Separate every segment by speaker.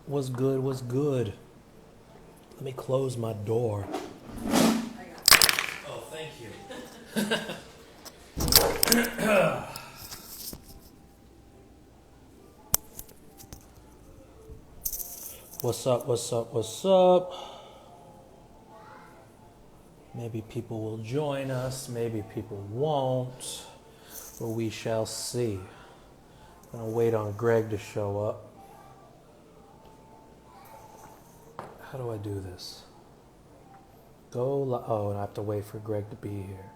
Speaker 1: What's good? What's good? Let me close my door. Oh, thank you. What's up? What's up? What's up? Maybe people will join us. Maybe people won't. But we shall see. I'm gonna wait on Greg to show up. How do I do this? Oh, and I have to wait for Greg to be here.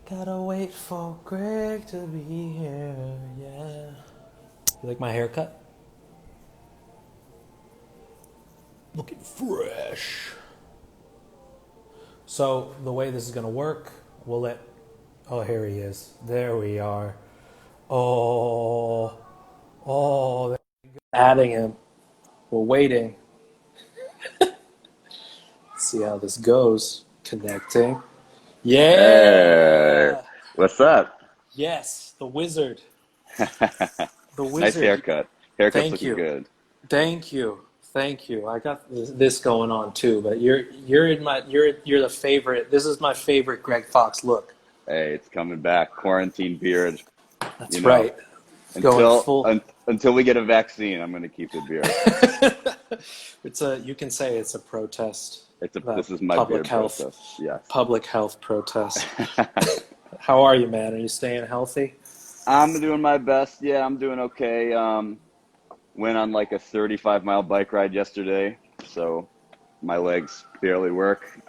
Speaker 1: Gotta wait for Greg to be here. Yeah. You like my haircut? Looking fresh. So the way this is gonna work, we'll let. Oh, here he is. There we are. Oh, oh, adding him. We're waiting. Let's see how this goes. Connecting.
Speaker 2: Hey,
Speaker 1: Yeah.
Speaker 2: what's up?
Speaker 1: Yes, the wizard. The
Speaker 2: Nice
Speaker 1: wizard.
Speaker 2: haircut. Haircut's
Speaker 1: Thank
Speaker 2: looking
Speaker 1: you.
Speaker 2: good.
Speaker 1: Thank you. Thank you. I got this going on too, but you're the favorite. This is my favorite Greg Fox look.
Speaker 2: Hey, it's coming back. Quarantine beard. You
Speaker 1: That's
Speaker 2: know,
Speaker 1: right. Going full.
Speaker 2: until we get a vaccine, I'm gonna keep the beard.
Speaker 1: You can say it's a protest,
Speaker 2: This is my
Speaker 1: public
Speaker 2: beard
Speaker 1: health,
Speaker 2: process. Yes.
Speaker 1: public health protest. How are you, man? Are you staying healthy?
Speaker 2: I'm doing my best. Yeah, I'm doing okay. Went on like a 35-mile bike ride yesterday, so my legs barely work.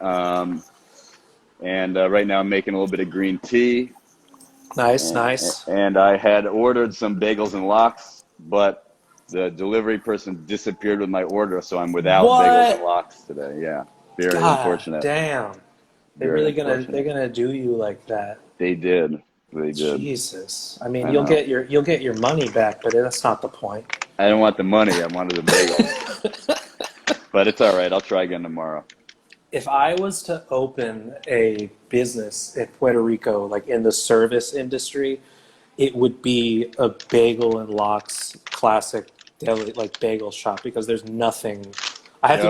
Speaker 2: And right now I'm making a little bit of green tea.
Speaker 1: Nice,
Speaker 2: and,
Speaker 1: nice.
Speaker 2: and I had ordered some bagels and lox, but the delivery person disappeared with my order, so I'm without bagels and
Speaker 1: What?
Speaker 2: lox today. Yeah, very
Speaker 1: God
Speaker 2: unfortunate.
Speaker 1: damn.
Speaker 2: Very
Speaker 1: They're
Speaker 2: unfortunate.
Speaker 1: gonna do you like that.
Speaker 2: They did. They did.
Speaker 1: Jesus. I mean,
Speaker 2: I know.
Speaker 1: you'll get your money back, but that's not the point.
Speaker 2: I didn't want the money. I wanted the bagels. But it's all right. I'll try again tomorrow.
Speaker 1: If I was to open a business in Puerto Rico, like in the service industry, it would be a bagel and lox classic deli, like bagel shop, because there's nothing.
Speaker 2: Yo,
Speaker 1: I have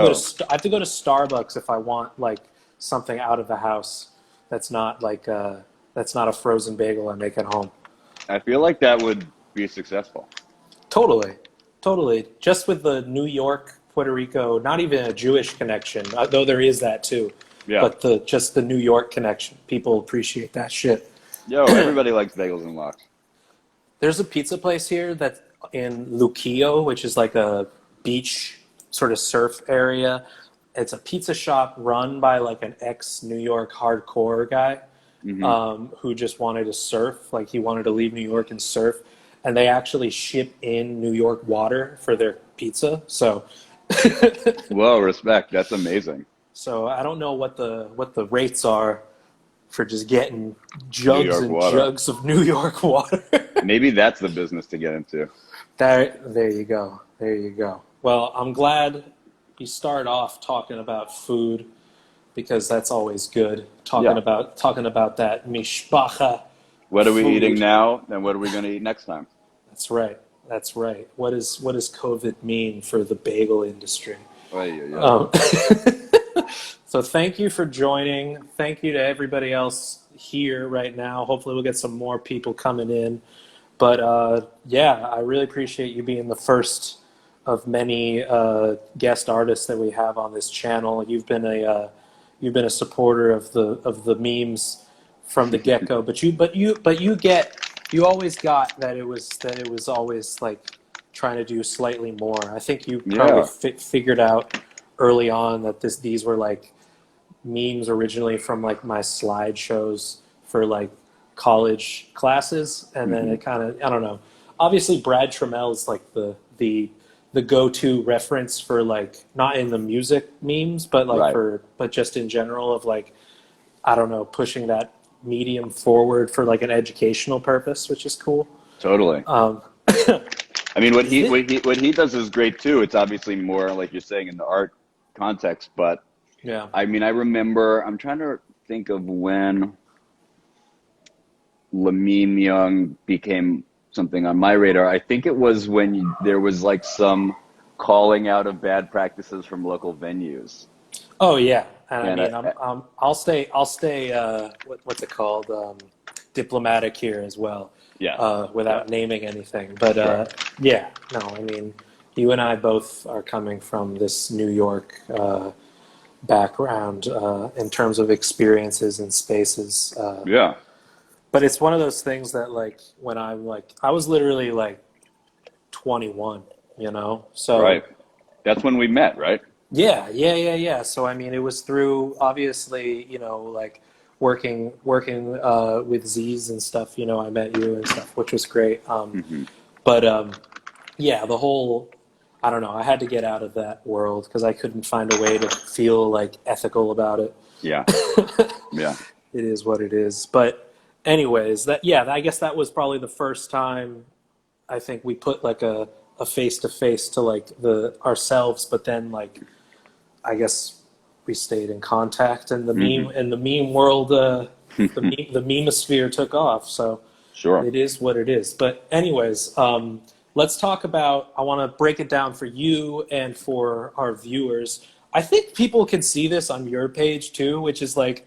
Speaker 1: to go to Starbucks if I want like something out of the house that's not that's not a frozen bagel I make at home.
Speaker 2: I feel like that would be successful.
Speaker 1: Totally, totally. Just with the New York, Puerto Rico, not even a Jewish connection, though there is that too,
Speaker 2: Yeah.
Speaker 1: but the New York connection, people appreciate that shit.
Speaker 2: Yo, everybody likes bagels and lox.
Speaker 1: There's a pizza place here that's in Luquillo, which is like a beach sort of surf area. It's a pizza shop run by like an ex New York hardcore guy
Speaker 2: Hmm.
Speaker 1: who just wanted to surf. Like he wanted to leave New York and surf, and they actually ship in New York water for their pizza. So,
Speaker 2: Whoa, respect. That's amazing.
Speaker 1: so I don't know what the rates are for just getting
Speaker 2: New
Speaker 1: jugs
Speaker 2: York
Speaker 1: and
Speaker 2: water.
Speaker 1: jugs of New York water.
Speaker 2: Maybe that's the business to get into.
Speaker 1: There you go. There you go. Well, I'm glad you start off talking about food because that's always good.
Speaker 2: Yeah.
Speaker 1: Talking about that mishpacha
Speaker 2: What are we eating
Speaker 1: food.
Speaker 2: now, and what are we going to eat next time?
Speaker 1: That's right. That's right. What does COVID mean for the bagel industry?
Speaker 2: Oy, oy, oy.
Speaker 1: Um, so thank you for joining. Thank you to everybody else here right now. Hopefully we'll get some more people coming in. But yeah, I really appreciate you being the first of many guest artists that we have on this channel. You've been a supporter of the memes from the get go. You always got that it was always like trying to do slightly more. I think you probably
Speaker 2: Yeah.
Speaker 1: figured out early on that these were like memes originally from like my slideshows for like college classes, and then
Speaker 2: Hmm.
Speaker 1: it kind of, I don't know. Obviously, Brad Trammell is like the go-to reference for like not in the music memes, but like
Speaker 2: Right.
Speaker 1: but just in general of like, I don't know, pushing that medium forward for like an educational purpose, which is cool.
Speaker 2: Totally.
Speaker 1: Um,
Speaker 2: I mean,
Speaker 1: is it?
Speaker 2: what he does is great too. It's obviously more like you're saying in the art context, but
Speaker 1: Yeah.
Speaker 2: I mean, I remember. I'm trying to think of when Lamine Young became something on my radar. I think it was when there was like some. calling out of bad practices from local venues.
Speaker 1: Oh yeah, and I
Speaker 2: And
Speaker 1: mean, I'll stay. What's it called? Diplomatic here as well,
Speaker 2: yeah, yeah,
Speaker 1: without naming anything. But
Speaker 2: sure.
Speaker 1: yeah, no, I mean, you and I both are coming from this New York background in terms of experiences and spaces.
Speaker 2: Yeah,
Speaker 1: But it's one of those things that, like, when I'm like, I was literally like 21, you know, so.
Speaker 2: right. That's when we met, right?
Speaker 1: Yeah. So I mean, it was through, obviously, like working with Z's and stuff. I met you and stuff, which was great.
Speaker 2: Hmm.
Speaker 1: But yeah, the whole, I don't know. I had to get out of that world because I couldn't find a way to feel like ethical about it.
Speaker 2: Yeah, yeah,
Speaker 1: It is what it is. But anyways, that yeah, I guess that was probably the first time I think we put like a face to face to like the ourselves, but then like I guess we stayed in contact, and
Speaker 2: hmm
Speaker 1: the meme world, the memosphere took off. So
Speaker 2: sure.
Speaker 1: it is what it is. But anyways, let's talk about. I want to break it down for you and for our viewers. I think people can see this on your page too, which is like,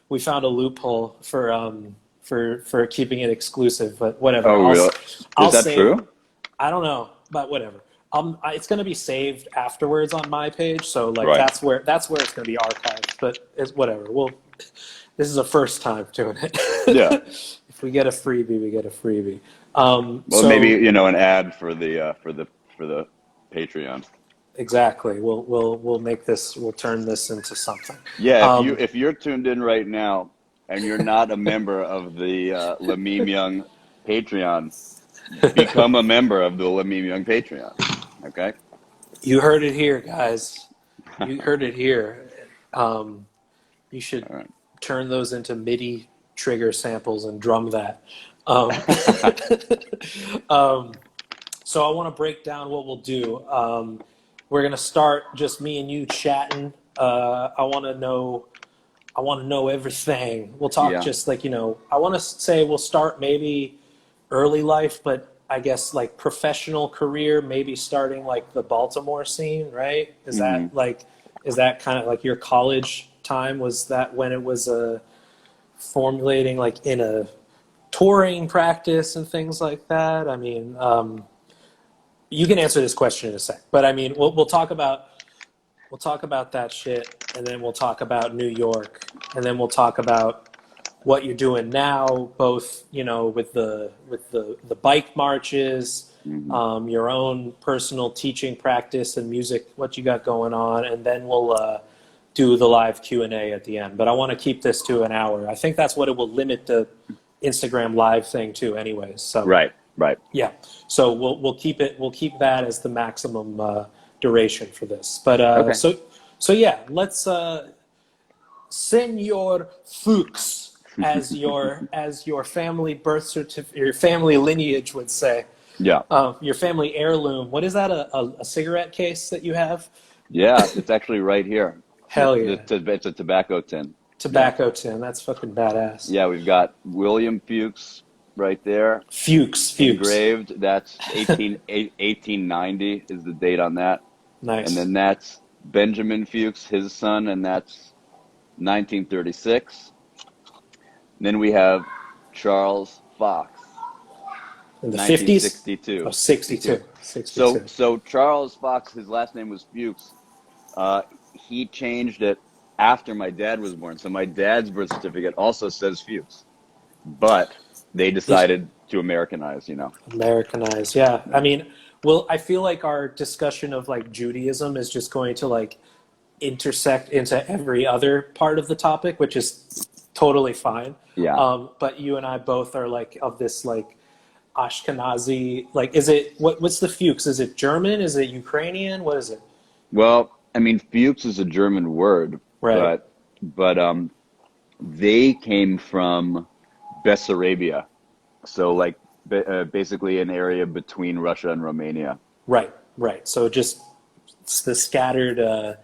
Speaker 1: we found a loophole for keeping it exclusive. But whatever,
Speaker 2: Oh, really? Is
Speaker 1: I'll
Speaker 2: that
Speaker 1: say
Speaker 2: true?
Speaker 1: I don't know, but whatever. It's going to be saved afterwards on my page, so like
Speaker 2: Right.
Speaker 1: that's where it's going to be archived. But it's whatever. This is a first time doing it.
Speaker 2: Yeah.
Speaker 1: If we get a freebie, we get a freebie.
Speaker 2: Well, maybe
Speaker 1: So
Speaker 2: an ad for the Patreon.
Speaker 1: exactly, we'll make this. We'll turn this into something.
Speaker 2: Yeah,
Speaker 1: Um,
Speaker 2: if you're tuned in right now and you're not a member of the Lamim Young Patreon, become a member of the Lamim Young Patreon. Okay.
Speaker 1: you heard it here, guys. You heard it here. Um, you should
Speaker 2: All right.
Speaker 1: turn those into MIDI trigger samples and drum that. Um, um, so I want to break down what we'll do. We're gonna start just me and you chatting. I want to know. I want to know everything. We'll talk
Speaker 2: Yeah.
Speaker 1: just like I want to say we'll start maybe early life, but I guess like professional career, maybe starting like the Baltimore scene, right?
Speaker 2: Hmm.
Speaker 1: Is that kind of like your college time? Was that when it was formulating like in a touring practice and things like that? I mean, you can answer this question in a sec, but I mean, we'll talk about that shit, and then we'll talk about New York, and then we'll talk about what you're doing now, both with the bike marches,
Speaker 2: Hmm.
Speaker 1: your own personal teaching practice and music, what you got going on, and then we'll do the live Q&A at the end. But I want to keep this to an hour. I think that's what it will limit the Instagram live thing to, anyways. So
Speaker 2: Right. Right.
Speaker 1: yeah, so we'll keep it. We'll keep that as the maximum duration for this. But
Speaker 2: Okay.
Speaker 1: so yeah, let's Senor Fuchs, as your family birth certificate, your family lineage would say,
Speaker 2: Yeah.
Speaker 1: your family heirloom. What is that? A cigarette case that you have?
Speaker 2: Yeah. It's actually right here.
Speaker 1: Hell yeah,
Speaker 2: It's a tobacco tin. Yeah.
Speaker 1: tobacco tin. That's fucking badass.
Speaker 2: Yeah. We've got William Fuchs right there
Speaker 1: Fuchs.
Speaker 2: engraved. That's 1890 is the date on that. And
Speaker 1: Nice.
Speaker 2: then that's Benjamin Fuchs, his son, and that's 1936. And then we have Charles Fox,
Speaker 1: In the 50s?
Speaker 2: 1962.
Speaker 1: Oh, 62.
Speaker 2: So
Speaker 1: 62.
Speaker 2: so Charles Fox, his last name was Fuchs. He changed it after my dad was born. So my dad's birth certificate also says Fuchs, but they decided to Americanize.
Speaker 1: Americanized, yeah. I mean, well, I feel like our discussion of like Judaism is just going to like intersect into every other part of the topic, which is totally fine.
Speaker 2: Yeah.
Speaker 1: But you and I both are like of this like Ashkenazi, like, is it what's the Fuchs? Is it German? Is it Ukrainian? What is it?
Speaker 2: Well, I mean, Fuchs is a German word,
Speaker 1: Right.
Speaker 2: but they came from Bessarabia, so like basically an area between Russia and Romania.
Speaker 1: Right. So just it's the scattered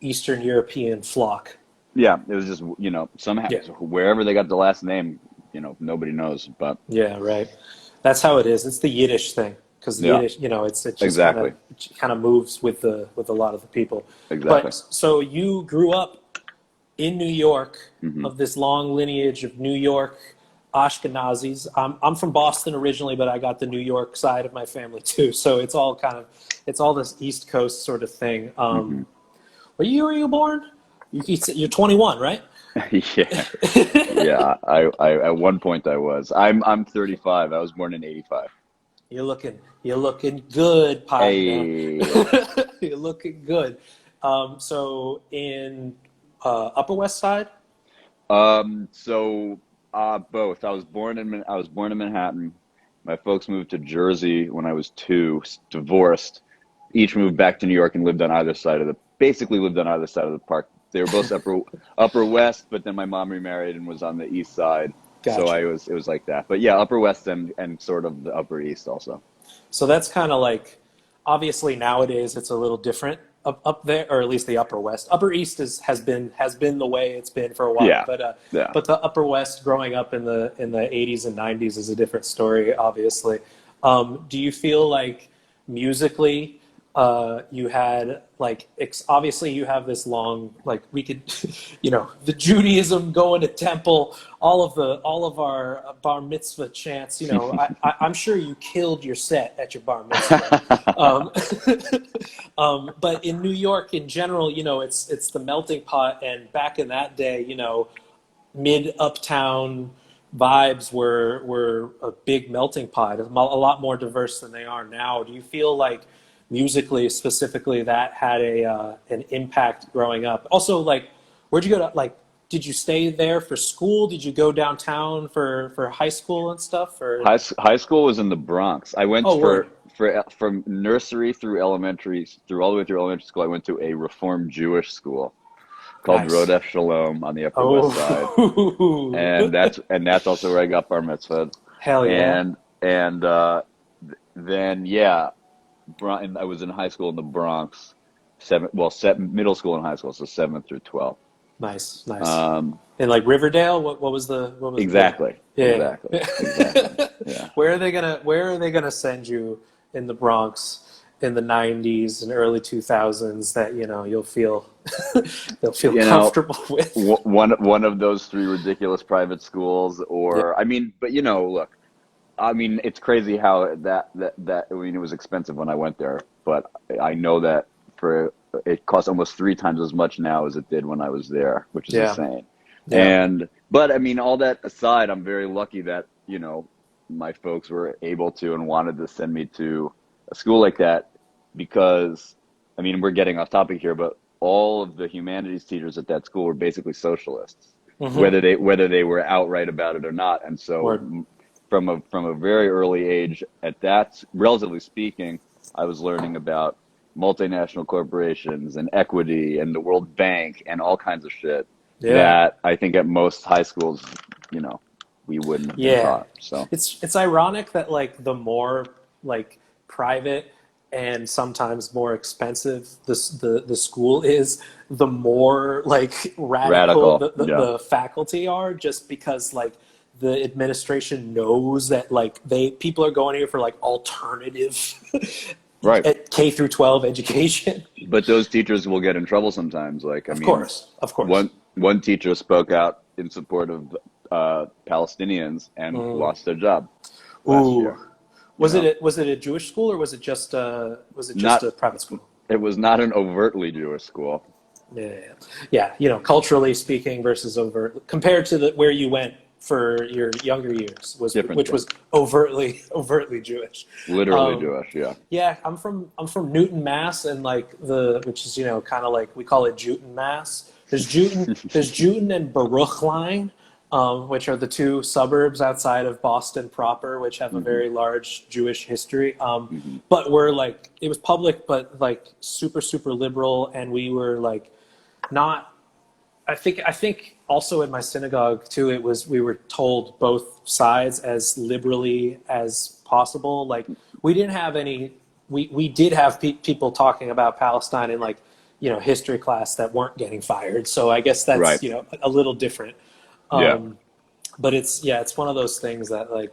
Speaker 1: Eastern European flock.
Speaker 2: Yeah, it was just somehow
Speaker 1: Yeah.
Speaker 2: wherever they got the last name, nobody knows. But
Speaker 1: Yeah, right. That's how it is. It's the Yiddish thing. because
Speaker 2: Yeah.
Speaker 1: Yiddish, it just
Speaker 2: Exactly.
Speaker 1: kind of moves with a lot of the people.
Speaker 2: Exactly.
Speaker 1: But so you grew up in New York,
Speaker 2: Hmm.
Speaker 1: of this long lineage of New York Ashkenazis. I'm from Boston originally, but I got the New York side of my family too. So it's all this East Coast sort of thing.
Speaker 2: Hmm.
Speaker 1: What year were you born? You're 21, right?
Speaker 2: Yeah. Yeah. I at one point I was. I'm 35. I was born in 85.
Speaker 1: You're looking good, partner.
Speaker 2: Hey.
Speaker 1: You're looking good. So in Upper West Side.
Speaker 2: So both. I was born in Manhattan. My folks moved to Jersey when I was two, divorced. Each moved back to New York and basically lived on either side of the park. They were both upper west, but then my mom remarried and was on the east side. So
Speaker 1: Gotcha.
Speaker 2: it was like that. But yeah, upper west and sort of the upper east also.
Speaker 1: So that's kind of like, obviously nowadays it's a little different up there, or at least the Upper West. Upper East has been the way it's been for a while,
Speaker 2: Yeah. Yeah.
Speaker 1: but the Upper West, growing up in the 80s and 90s, is a different story, obviously. Do you feel like musically, you had like obviously you have this long, like, we could, the Judaism, going to temple, all of our bar mitzvah chants. I'm sure you killed your set at your bar mitzvah. But in New York in general, it's the melting pot, and back in that day, mid uptown vibes were a big melting pot, a lot more diverse than they are now. Do you feel like musically, specifically, that had an impact growing up? Also, like, where'd you go to? Like, did you stay there for school? Did you go downtown for high school and stuff? Or
Speaker 2: High school was in the Bronx. I went
Speaker 1: oh, word.
Speaker 2: from nursery through all the way through elementary school. I went to a Reformed Jewish school called
Speaker 1: Nice.
Speaker 2: Rodef Shalom on the Upper West Side,
Speaker 1: Oh,
Speaker 2: and that's also where I got bar mitzvah.
Speaker 1: hell yeah.
Speaker 2: And then yeah, and I was in high school in the Bronx, middle school and high school, so 7th through 12th.
Speaker 1: Nice, nice.
Speaker 2: Um,
Speaker 1: And like Riverdale, what was
Speaker 2: exactly,
Speaker 1: yeah.
Speaker 2: exactly, yeah.
Speaker 1: Where are they gonna send you in the Bronx in the 90s and early 2000s that you'll feel they'll feel
Speaker 2: You know,
Speaker 1: comfortable with?
Speaker 2: one of those three ridiculous private schools,
Speaker 1: Yeah.
Speaker 2: or I mean, but look, I mean, it's crazy how that I mean, it was expensive when I went there, but I know that it costs almost three times as much now as it did when I was there, which is
Speaker 1: Yeah.
Speaker 2: insane.
Speaker 1: Yeah.
Speaker 2: But I mean, all that aside, I'm very lucky that my folks were able to and wanted to send me to a school like that, because I mean, we're getting off topic here, but all of the humanities teachers at that school were basically socialists,
Speaker 1: Hmm.
Speaker 2: whether they were outright about it or not. And so
Speaker 1: Word.
Speaker 2: from a very early age, at that, relatively speaking, I was learning about multinational corporations and equity and the World Bank and all kinds of shit
Speaker 1: Yeah.
Speaker 2: that I think at most high schools, we wouldn't have been
Speaker 1: Yeah.
Speaker 2: taught. So
Speaker 1: It's ironic that like the more like private and sometimes more expensive the school is, the more like radical
Speaker 2: radical, yeah,
Speaker 1: the faculty are, just because like the administration knows that like people are going here for like alternative
Speaker 2: right.
Speaker 1: K through 12 education.
Speaker 2: But those teachers will get in trouble sometimes. Like, I
Speaker 1: Of
Speaker 2: mean,
Speaker 1: course, of course.
Speaker 2: one teacher spoke out in support of Palestinians and
Speaker 1: Mm.
Speaker 2: lost their job last
Speaker 1: Ooh,
Speaker 2: year. You know,
Speaker 1: was it a Jewish school, or was it just
Speaker 2: not
Speaker 1: a private school?
Speaker 2: it was not an overtly Jewish school.
Speaker 1: Yeah, yeah. Culturally speaking, versus overt, compared to where you went for your younger years,
Speaker 2: Different
Speaker 1: which
Speaker 2: thing.
Speaker 1: was overtly Jewish.
Speaker 2: Literally
Speaker 1: Um,
Speaker 2: Jewish. Yeah.
Speaker 1: yeah, I'm from Newton, Mass, and like which is kind of like we call it Jewton, Mass. There's Jewton and Baruchline, which are the two suburbs outside of Boston proper, which have a
Speaker 2: Hmm.
Speaker 1: very large Jewish history.
Speaker 2: Hmm.
Speaker 1: But we're like, it was public, but like super super liberal, and we were like not. I think also in my synagogue too, we were told both sides as liberally as possible. Like we didn't have any. We did have people talking about Palestine in like history class that weren't getting fired. So I guess that's
Speaker 2: Right.
Speaker 1: a little different.
Speaker 2: Yeah.
Speaker 1: But it's one of those things that like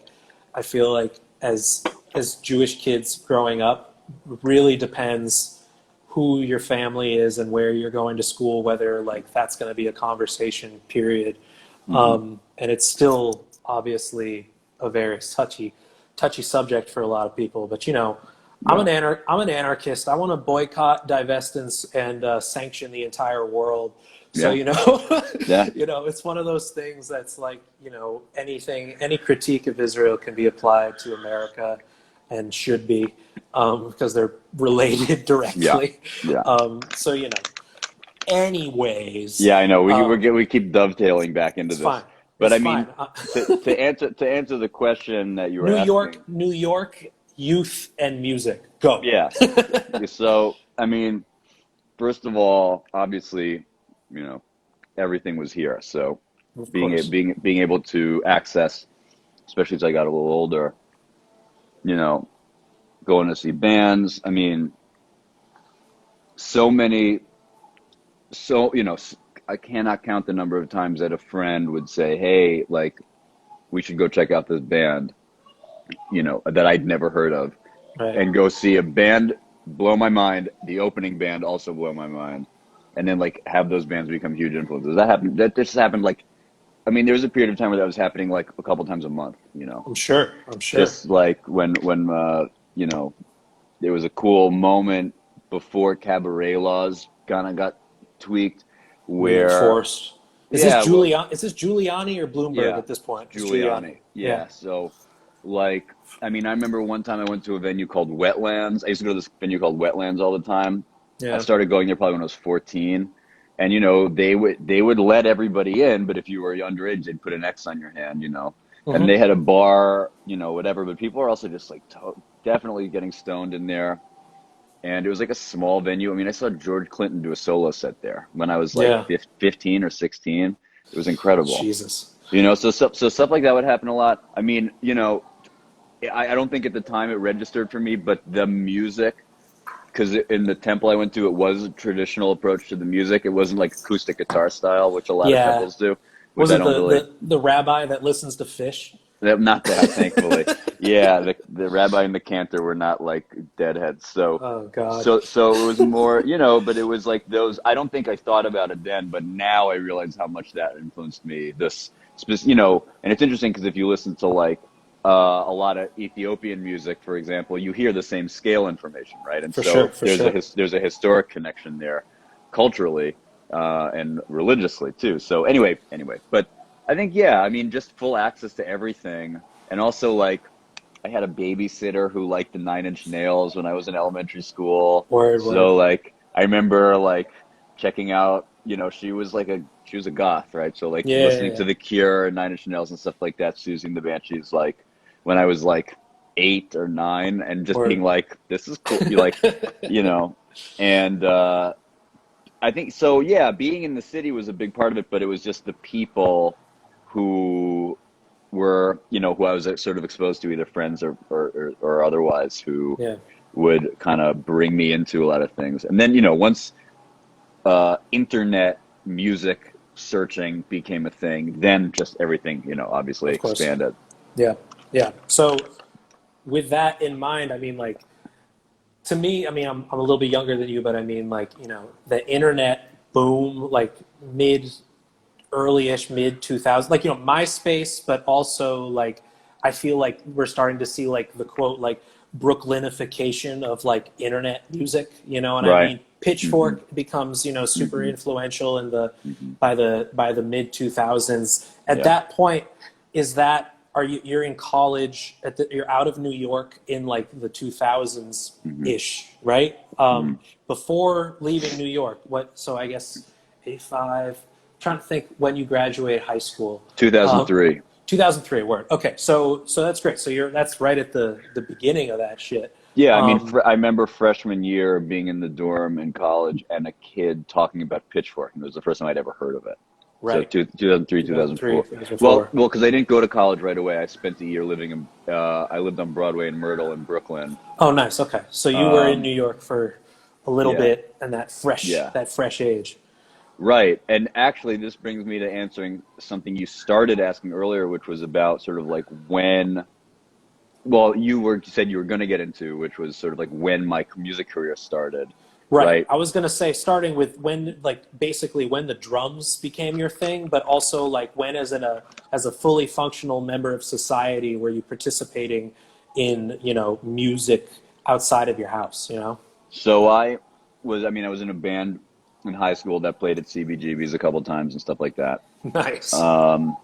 Speaker 1: I feel like as as Jewish kids growing up really depends who your family is and where you're going to school, whether like that's going to be a conversation period.
Speaker 2: Hmm.
Speaker 1: And it's still obviously a very touchy subject for a lot of people. But you know,
Speaker 2: Yeah.
Speaker 1: I'm an anarchist. I want to boycott, divest, and sanction the entire world. So
Speaker 2: Yeah.
Speaker 1: you know,
Speaker 2: Yeah.
Speaker 1: you know, it's one of those things that's like, you know, any critique of Israel can be applied to America, and should be, because they're related
Speaker 2: Yeah.
Speaker 1: directly.
Speaker 2: Yeah.
Speaker 1: So you know, anyways,
Speaker 2: Yeah, I know.
Speaker 1: um,
Speaker 2: We keep dovetailing back into
Speaker 1: it's fine.
Speaker 2: this, but
Speaker 1: It's
Speaker 2: I
Speaker 1: fine.
Speaker 2: mean, to answer the question that you were asking,
Speaker 1: New York, youth and music. Go.
Speaker 2: yeah. So I mean, first of all, obviously, you know, everything was here. So
Speaker 1: Of course.
Speaker 2: being able to access, especially as I got a little older, you know, going to see bands. I mean, so many, so you know, I cannot count the number of times that a friend would say, "Hey, like, we should go check out this band," you know, that I'd never heard of,
Speaker 1: Right.
Speaker 2: and go see a band blow my mind, the opening band also blow my mind, and then like have those bands become huge influences. That happened. That just happened. Like, I mean, there was a period of time where that was happening like a couple times a month. You know,
Speaker 1: I'm sure. I'm sure.
Speaker 2: just like when you know, there was a cool moment before Cabaret Laws kind of got tweaked, where
Speaker 1: Reinforced.
Speaker 2: yeah, well,
Speaker 1: Is this Giuliani or Bloomberg
Speaker 2: yeah,
Speaker 1: at this point? It's Giuliani.
Speaker 2: Giuliani.
Speaker 1: Yeah.
Speaker 2: Yeah. So, like, I mean, I remember one time I went to a venue called Wetlands. I used to go to this venue called Wetlands all the time. I
Speaker 1: Yeah.
Speaker 2: started going there probably when I was 14. And, you know, they would let everybody in, but if you were underage, they'd put an X on your hand, you know. And
Speaker 1: Hmm.
Speaker 2: they had a bar, you know, whatever. But people are also just like definitely getting stoned in there. And it was like a small venue. I mean, I saw George Clinton do a solo set there when I was like
Speaker 1: Yeah.
Speaker 2: 15 or 16. It was incredible.
Speaker 1: Jesus.
Speaker 2: You know, so stuff like that would happen a lot. I mean, you know, I don't think at the time it registered for me, but the music, because in the temple I went to, it was a traditional approach to the music. It wasn't like acoustic guitar style, which a lot of
Speaker 1: Yeah.
Speaker 2: temples do, which
Speaker 1: Was
Speaker 2: I
Speaker 1: it
Speaker 2: don't really.
Speaker 1: the rabbi that listens to Fish?
Speaker 2: Not that, thankfully. Yeah, the rabbi and the cantor were not like deadheads. So,
Speaker 1: Oh God.
Speaker 2: so it was more, you know, but it was like those. I don't think I thought about it then, but now I realize how much that influenced me. You know, and it's interesting because if you listen to like a lot of Ethiopian music, for example, you hear the same scale information, right? And
Speaker 1: For sure.
Speaker 2: so
Speaker 1: For sure.
Speaker 2: there's a historic connection there, culturally and religiously too. So anyway, but I think yeah, I mean just full access to everything, and also like I had a babysitter who liked the Nine Inch Nails when I was in elementary school.
Speaker 1: Word. Word.
Speaker 2: So like I remember like checking out, you know, she was a goth, right? So like
Speaker 1: Yeah. Yeah.
Speaker 2: listening
Speaker 1: Yeah.
Speaker 2: to The Cure and Nine Inch Nails and stuff like that, Susie the Banshees, like when I was like 8 or 9, and just being
Speaker 1: Word.
Speaker 2: like, this is cool. You like, you know, and I think so. Yeah, being in the city was a big part of it, but it was just the people who were, you know, who I was sort of exposed to, either friends or otherwise, who
Speaker 1: Yeah.
Speaker 2: would kind of bring me into a lot of things. And then, you know, once internet music searching became a thing, then just everything, you know, obviously
Speaker 1: Of course.
Speaker 2: expanded.
Speaker 1: Yeah. Yeah. So with that in mind, I mean, like, to me, I mean, I'm a little bit younger than you, but I mean, like, you know, the internet boom, like early-ish mid 2000s, like, you know, MySpace, but also like I feel like we're starting to see like the quote like Brooklynification of like internet music, you know, and I
Speaker 2: Right.
Speaker 1: mean
Speaker 2: Hmm.
Speaker 1: Pitchfork becomes, you know, super
Speaker 2: Hmm.
Speaker 1: influential in the
Speaker 2: Hmm.
Speaker 1: by the mid 2000s. At
Speaker 2: Yeah.
Speaker 1: that point, is that are you're in college you're out of New York in like the 2000s
Speaker 2: Hmm.
Speaker 1: ish, right?
Speaker 2: Hmm.
Speaker 1: Before leaving New York, what? So I guess 85. Trying to think when you graduated high school. Um,
Speaker 2: 2003.
Speaker 1: 2003. Word. Okay, so that's great. So that's right at the beginning of that shit.
Speaker 2: Yeah, I mean,
Speaker 1: Um,
Speaker 2: I remember freshman year being in the dorm in college and a kid talking about Pitchfork, and it was the first time I'd ever heard of it. So
Speaker 1: right.
Speaker 2: 2003,
Speaker 1: 2003,
Speaker 2: 2004.
Speaker 1: 2004.
Speaker 2: Because I didn't go to college right away. I spent a year living in, I lived on Broadway in Myrtle in Brooklyn.
Speaker 1: Oh, nice. Okay, so you were in
Speaker 2: Um,
Speaker 1: New York for a little
Speaker 2: yeah,
Speaker 1: bit, and
Speaker 2: yeah,
Speaker 1: that fresh age.
Speaker 2: right. And actually, this brings me to answering something you started asking earlier, which was about sort of like when well, you said you were going to get into, which was sort of like when my music career started,
Speaker 1: Right.
Speaker 2: right?
Speaker 1: I was going to say, starting with when, like, basically when the drums became your thing, but also like when, as a fully functional member of society, were you participating in, music outside of your house?
Speaker 2: So I was in a band in high school that played at CBGB's a couple times and stuff like that.
Speaker 1: Nice.
Speaker 2: Um,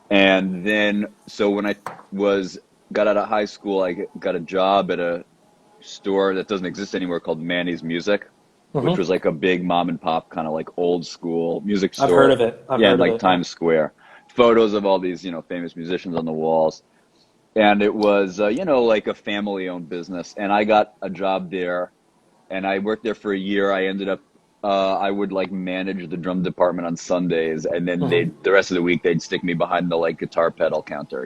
Speaker 2: and then, so when I was got out of high school, I got a job at a store that doesn't exist anymore called Manny's Music, which
Speaker 1: Hmm.
Speaker 2: was like a big mom and pop kind of like old school music
Speaker 1: I've heard
Speaker 2: store.
Speaker 1: of it. I've
Speaker 2: Yeah, in
Speaker 1: heard of
Speaker 2: like
Speaker 1: it. Yeah.
Speaker 2: Times Square. Photos of all these, famous musicians on the walls. And it was, like a family-owned business. And I got a job there, and I worked there for a year. I ended up, I would like manage the drum department on Sundays, and then
Speaker 1: Hmm.
Speaker 2: the rest of the week they'd stick me behind the like guitar pedal counter.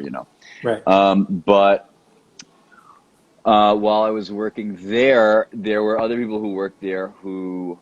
Speaker 1: Right.
Speaker 2: But while I was working there, there were other people who worked there who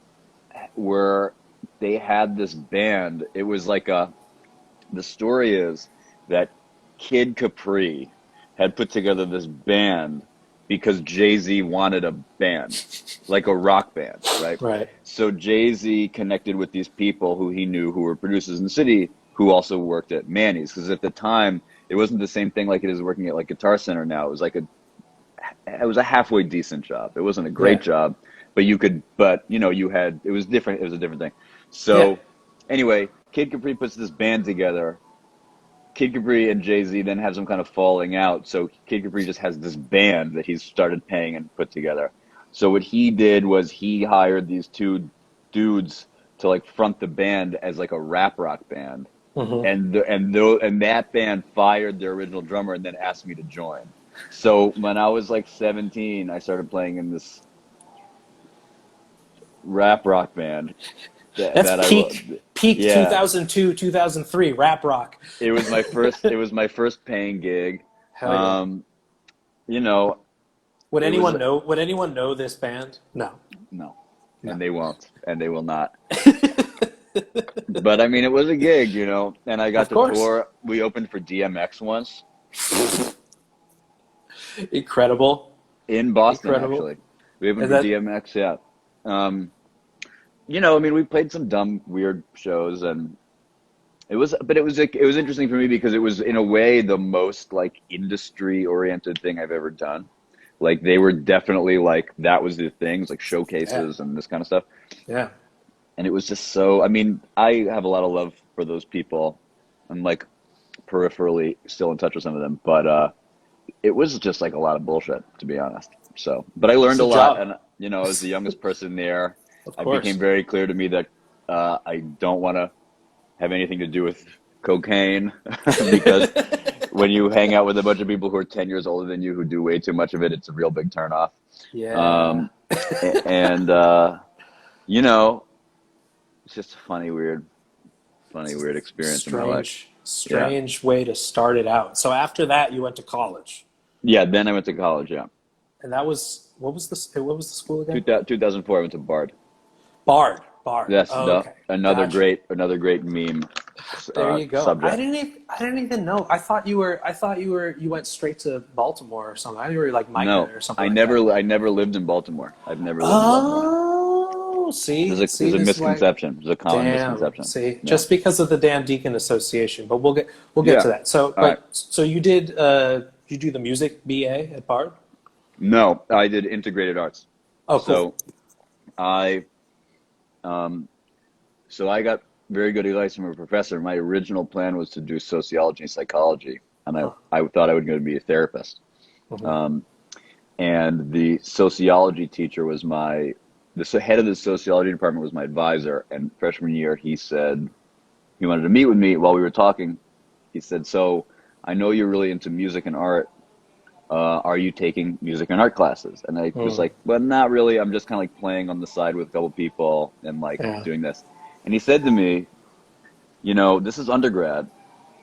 Speaker 2: were, they had this band. It was like the story is that Kid Capri had put together this band because Jay-Z wanted a band, like a rock band, right?
Speaker 1: Right.
Speaker 2: So Jay-Z connected with these people who he knew who were producers in the city who also worked at Manny's. Because at the time, it wasn't the same thing like it is working at like Guitar Center now. It was a halfway decent job. It wasn't a great
Speaker 1: Yeah.
Speaker 2: job, but you had, it was different. It was a different thing.
Speaker 1: Yeah.
Speaker 2: So anyway, Kid Capri puts this band together. Kid Capri and Jay-Z then have some kind of falling out. So Kid Capri just has this band that he's started paying and put together. So what he did was he hired these two dudes to like front the band as like a rap rock band.
Speaker 1: Hmm.
Speaker 2: And that band fired their original drummer and then asked me to join. So when I was like 17, I started playing in this rap rock band
Speaker 1: That's
Speaker 2: that
Speaker 1: peak
Speaker 2: yeah,
Speaker 1: 2002, 2003 rap rock.
Speaker 2: it was my first paying gig.
Speaker 1: Hell yeah.
Speaker 2: Um, you know,
Speaker 1: Would
Speaker 2: it was
Speaker 1: anyone know? Would anyone know this band? No.
Speaker 2: no,
Speaker 1: No.
Speaker 2: and they won't, and they will not. But I mean, it was a gig, and I got
Speaker 1: Of
Speaker 2: to
Speaker 1: course.
Speaker 2: tour. We opened for DMX once
Speaker 1: Incredible.
Speaker 2: in Boston,
Speaker 1: Incredible.
Speaker 2: actually. We opened
Speaker 1: And
Speaker 2: for
Speaker 1: that
Speaker 2: DMX, yeah. Um, I mean, we played some dumb, weird shows, and it was interesting for me because it was in a way the most like industry oriented thing I've ever done. Like they were definitely like that was the things like
Speaker 1: yeah.
Speaker 2: showcases and this kind of stuff.
Speaker 1: Yeah.
Speaker 2: And it was just so, I mean, I have a lot of love for those people. I'm like peripherally still in touch with some of them, but it was just like a lot of bullshit, to be honest. So, but I
Speaker 1: It's
Speaker 2: learned a
Speaker 1: a
Speaker 2: lot,
Speaker 1: job.
Speaker 2: and I was the youngest person there.
Speaker 1: Of
Speaker 2: It became
Speaker 1: course.
Speaker 2: very clear to me that I don't want to have anything to do with cocaine because when you hang out with a bunch of people who are 10 years older than you who do way too much of it, it's a real big turnoff.
Speaker 1: Yeah.
Speaker 2: Um, and you know, it's just a funny, weird experience in my life. Yeah.
Speaker 1: Strange way to start it out. So after that, you went to college,
Speaker 2: Yeah. Then I went to college. Yeah.
Speaker 1: and that was what was the school again?
Speaker 2: 2004, I went to Bard.
Speaker 1: Bard. Bard.
Speaker 2: Yes.
Speaker 1: Oh, okay. Gotcha.
Speaker 2: Another great meme
Speaker 1: There you go.
Speaker 2: subject.
Speaker 1: I didn't even know. You went straight to Baltimore or something. I thought you were like Micah
Speaker 2: No,
Speaker 1: or something like that.
Speaker 2: I never lived in Baltimore. I've never lived in Baltimore.
Speaker 1: Oh, see,
Speaker 2: There's a
Speaker 1: this is why.
Speaker 2: misconception. There's a common
Speaker 1: Damn.
Speaker 2: misconception.
Speaker 1: See,
Speaker 2: Yeah.
Speaker 1: just because of the Dan Deacon Association, but we'll get to
Speaker 2: Yeah.
Speaker 1: that. So,
Speaker 2: All right.
Speaker 1: you do the music BA at Bard?
Speaker 2: No, I did integrated arts.
Speaker 1: Oh, cool.
Speaker 2: So I um so I got very good advice from a professor. My original plan was to do sociology and psychology, and
Speaker 1: Huh.
Speaker 2: I thought I would go to be a therapist.
Speaker 1: Mhm.
Speaker 2: Um, and the sociology teacher was head of the sociology department was my advisor. And freshman year, he said he wanted to meet with me. While we were talking, he said, "So I know you're really into music and art. Are you taking music and art classes?" And I was
Speaker 1: Mm.
Speaker 2: like, "Well, not really. I'm just kind of like playing on the side with a couple people and like
Speaker 1: Yeah.
Speaker 2: doing this." And he said to me, "This is undergrad.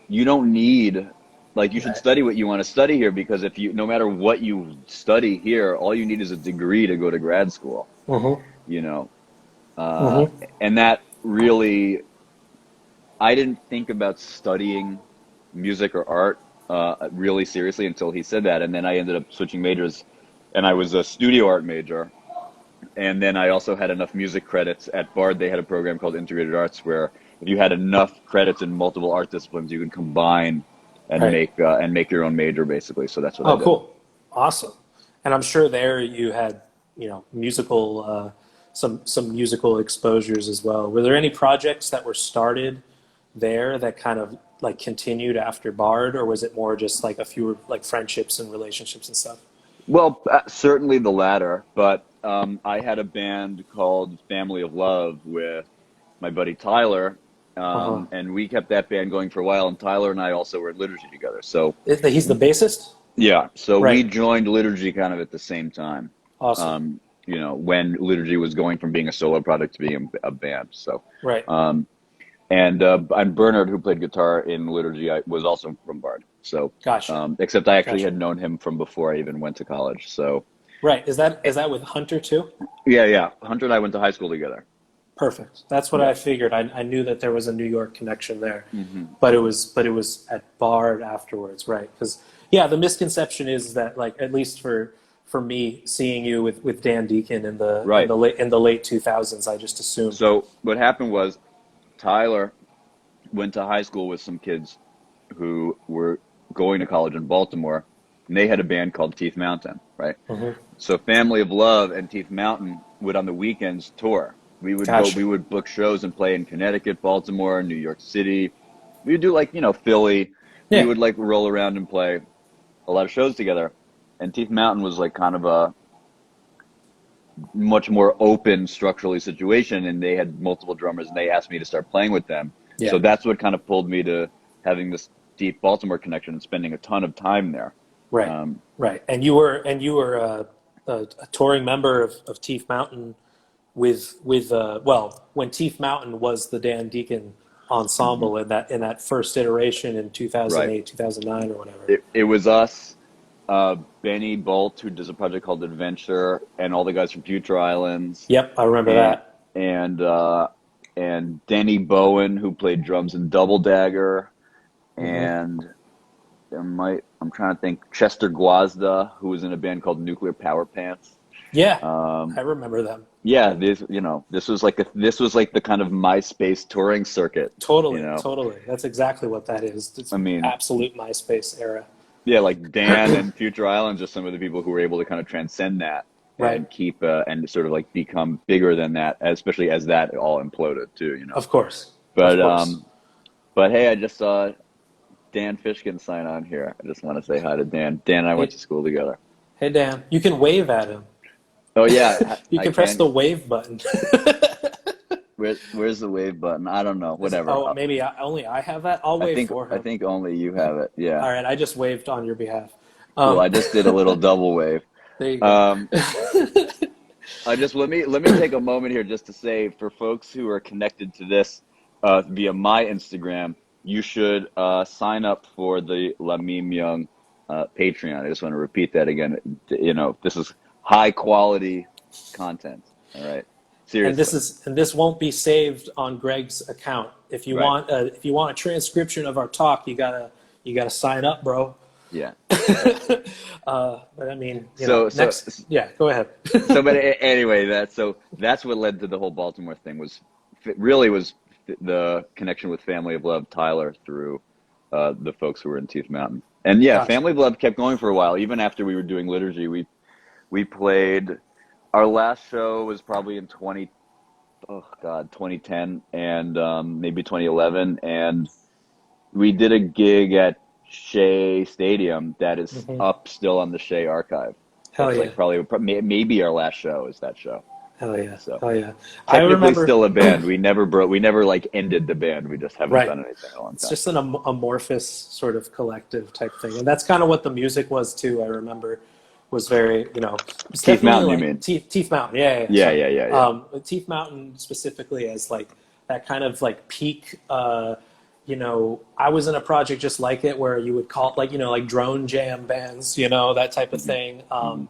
Speaker 2: You don't need, like, you should
Speaker 1: Right.
Speaker 2: study what you want to study here because no matter what you study here, all you need is a degree to go to grad school,
Speaker 1: Mhm.
Speaker 2: you know." Uh,
Speaker 1: Mhm.
Speaker 2: and that really, I didn't think about studying music or art really seriously until he said that, and then I ended up switching majors, and I was a studio art major, and then I also had enough music credits at Bard. They had a program called Integrated Arts where if you had enough credits in multiple art disciplines, you could combine
Speaker 1: Right.
Speaker 2: and make your own major basically. So that's what I
Speaker 1: Oh,
Speaker 2: did.
Speaker 1: cool. Awesome. And I'm sure there you had, musical, some musical exposures as well. Were there any projects that were started there that kind of like continued after Bard, or was it more just like a few like friendships and relationships and stuff?
Speaker 2: Well, certainly the latter, but I had a band called Family of Love with my buddy Tyler,
Speaker 1: Uh-huh.
Speaker 2: and we kept that band going for a while. And Tyler and I also were in liturgy together. So
Speaker 1: He's the bassist?
Speaker 2: yeah, so we
Speaker 1: Right.
Speaker 2: joined liturgy kind of at the same time.
Speaker 1: Awesome.
Speaker 2: When liturgy was going from being a solo project to being a band. So,
Speaker 1: Right.
Speaker 2: um, and Bernard, who played guitar in liturgy, was also from Bard. So,
Speaker 1: Gotcha.
Speaker 2: except I actually
Speaker 1: Gotcha.
Speaker 2: had known him from before I even went to college. So,
Speaker 1: Right. Is that with Hunter too?
Speaker 2: yeah, yeah. Hunter and I went to high school together.
Speaker 1: Perfect. That's what
Speaker 2: Yeah.
Speaker 1: I figured. I knew that there was a New York connection there,
Speaker 2: hmm
Speaker 1: but it was at Bard afterwards, right? Because yeah, the misconception is that like at least for me seeing you with Dan Deacon in the
Speaker 2: Right.
Speaker 1: late 2000s, I just assumed.
Speaker 2: So what happened was Tyler went to high school with some kids who were going to college in Baltimore, and they had a band called Teeth Mountain, right?
Speaker 1: Hmm.
Speaker 2: So Family of Love and Teeth Mountain would on the weekends tour.
Speaker 1: Gotcha.
Speaker 2: We would book shows and play in Connecticut, Baltimore, New York City. We would do like, Philly. We
Speaker 1: Yeah.
Speaker 2: would like roll around and play a lot of shows together. And Teeth Mountain was like kind of a much more open structurally situation, and they had multiple drummers, and they asked me to start playing with them. So
Speaker 1: Yeah.
Speaker 2: that's what kind of pulled me to having this deep Baltimore connection and spending a ton of time there.
Speaker 1: Right.
Speaker 2: Um,
Speaker 1: Right. And you were a touring member of Teeth Mountain with when Teeth Mountain was the Dan Deacon
Speaker 2: mhm.
Speaker 1: ensemble in that first iteration in
Speaker 2: Right.
Speaker 1: 2008, 2009 or whatever.
Speaker 2: It was us, Benny Bolt, who does a project called Adventure, and all the guys from Future Islands,
Speaker 1: Yep, I remember
Speaker 2: and
Speaker 1: that.
Speaker 2: and uh, and Denny Bowen, who played drums in Double Dagger,
Speaker 1: Hmm.
Speaker 2: and I'm trying to think, Chester Guazda, who was in a band called Nuclear Power Pants.
Speaker 1: Yeah,
Speaker 2: Um,
Speaker 1: I remember them.
Speaker 2: yeah, this was like the kind of MySpace touring circuit, you
Speaker 1: Totally,
Speaker 2: know.
Speaker 1: totally. That's exactly what that is. It's
Speaker 2: I mean,
Speaker 1: absolute MySpace era.
Speaker 2: yeah, like Dan and Future Islands are some of the people who were able to kind of transcend that
Speaker 1: Right.
Speaker 2: and keep and sort of like become bigger than that, especially as that all imploded too.
Speaker 1: Of course. Of
Speaker 2: But
Speaker 1: course.
Speaker 2: but hey, I just saw Dan Fishkin sign on here. I just want to say hi to Dan. Dan and I went
Speaker 1: Hey,
Speaker 2: to school together.
Speaker 1: hey Dan, you can wave at him.
Speaker 2: Oh yeah,
Speaker 1: You
Speaker 2: I
Speaker 1: can press the
Speaker 2: can.
Speaker 1: wave button.
Speaker 2: Where's the wave button? I don't know. Whatever.
Speaker 1: Oh, maybe only I have that. I'll wave for
Speaker 2: I
Speaker 1: him.
Speaker 2: think only you have it. Yeah.
Speaker 1: All right, I just waved on your behalf.
Speaker 2: Cool.
Speaker 1: Um,
Speaker 2: I just did a little double wave.
Speaker 1: there you go.
Speaker 2: Um, I just let me take a moment here just to say for folks who are connected to this via my Instagram, you should sign up for the Lamim Young Patreon. I just want to repeat that again. This is high quality content. All right,
Speaker 1: and this
Speaker 2: seriously.
Speaker 1: is and this won't be saved on Greg's account.
Speaker 2: Right.
Speaker 1: If you want a transcription of our talk, you gotta sign up, bro.
Speaker 2: Yeah.
Speaker 1: But I mean,
Speaker 2: So so
Speaker 1: next, yeah, go ahead.
Speaker 2: so, but anyway, that's what led to the whole Baltimore thing. Really was the connection with Family of Love, Tyler, through the folks who were in Teeth Mountain. And yeah,
Speaker 1: Gotcha.
Speaker 2: Family of Love kept going for a while. Even after we were doing liturgy, we played. Our last show was probably in 2010 and maybe 2011, and we did a gig at Shea Stadium that is
Speaker 1: Hmm.
Speaker 2: up still on the Shea archive.
Speaker 1: Hell
Speaker 2: That's
Speaker 1: yeah,
Speaker 2: like probably maybe our last show is that show.
Speaker 1: hell yeah,
Speaker 2: So
Speaker 1: hell yeah. I
Speaker 2: technically
Speaker 1: remember.
Speaker 2: still a band. We never like ended the band. We just haven't
Speaker 1: Right.
Speaker 2: done anything in a long
Speaker 1: It's
Speaker 2: time.
Speaker 1: just an amorphous sort of collective type thing, and that's kind of what the music was too. I remember was very, it's
Speaker 2: Teeth
Speaker 1: definitely
Speaker 2: Mountain, you
Speaker 1: like
Speaker 2: mean?
Speaker 1: Teeth Mountain. Yeah, yeah, yeah,
Speaker 2: Yeah,
Speaker 1: sorry.
Speaker 2: yeah, yeah, yeah.
Speaker 1: Teeth Mountain specifically as like that kind of like peak. I was in a project just like it where you would call it like drone jam bands, that type of
Speaker 2: hmm
Speaker 1: thing.
Speaker 2: hmm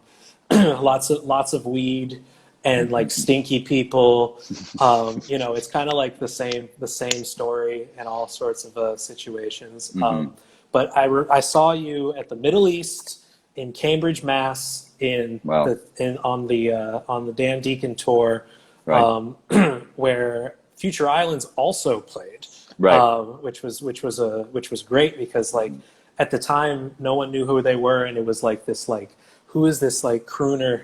Speaker 1: Lots of weed and like stinky people. It's kind of like the same story in all sorts of situations.
Speaker 2: hmm
Speaker 1: but I saw you at the Middle East in Cambridge, Mass,
Speaker 2: Wow.
Speaker 1: on the Dan Deacon tour,
Speaker 2: Right.
Speaker 1: where Future Islands also played,
Speaker 2: Right.
Speaker 1: which was great because like at the time no one knew who they were, and it was like this like who is this like crooner,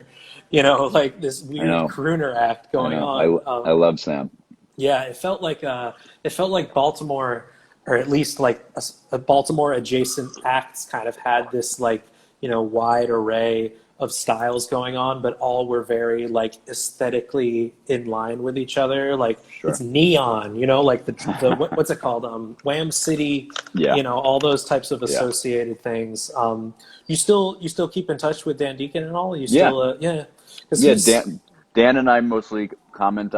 Speaker 1: like this
Speaker 2: I
Speaker 1: weird
Speaker 2: know.
Speaker 1: crooner act
Speaker 2: I
Speaker 1: going on.
Speaker 2: know. I love Sam.
Speaker 1: Yeah, it felt like Baltimore, or at least like a Baltimore adjacent acts kind of had this like wide array of styles going on, but all were very like aesthetically in line with each other. Like
Speaker 2: Sure.
Speaker 1: it's neon, like what's it called? Wham City,
Speaker 2: Yeah.
Speaker 1: all those types of
Speaker 2: Yeah.
Speaker 1: associated things. You still keep in touch with Dan Deacon and all? You
Speaker 2: Yeah.
Speaker 1: still yeah, because
Speaker 2: Yeah.
Speaker 1: he's
Speaker 2: Dan and I mostly comment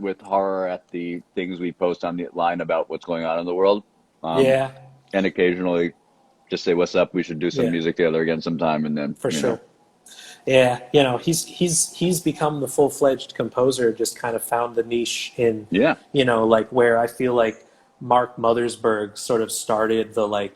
Speaker 2: with horror at the things we post on the line about what's going on in the world. Um,
Speaker 1: yeah,
Speaker 2: and occasionally just say, what's up? We should do some
Speaker 1: yeah,
Speaker 2: music together again sometime. And then,
Speaker 1: for sure. Yeah, he's become the full-fledged composer, just kind of found the niche in,
Speaker 2: yeah.
Speaker 1: like where I feel like Mark Mothersbaugh sort of started the like,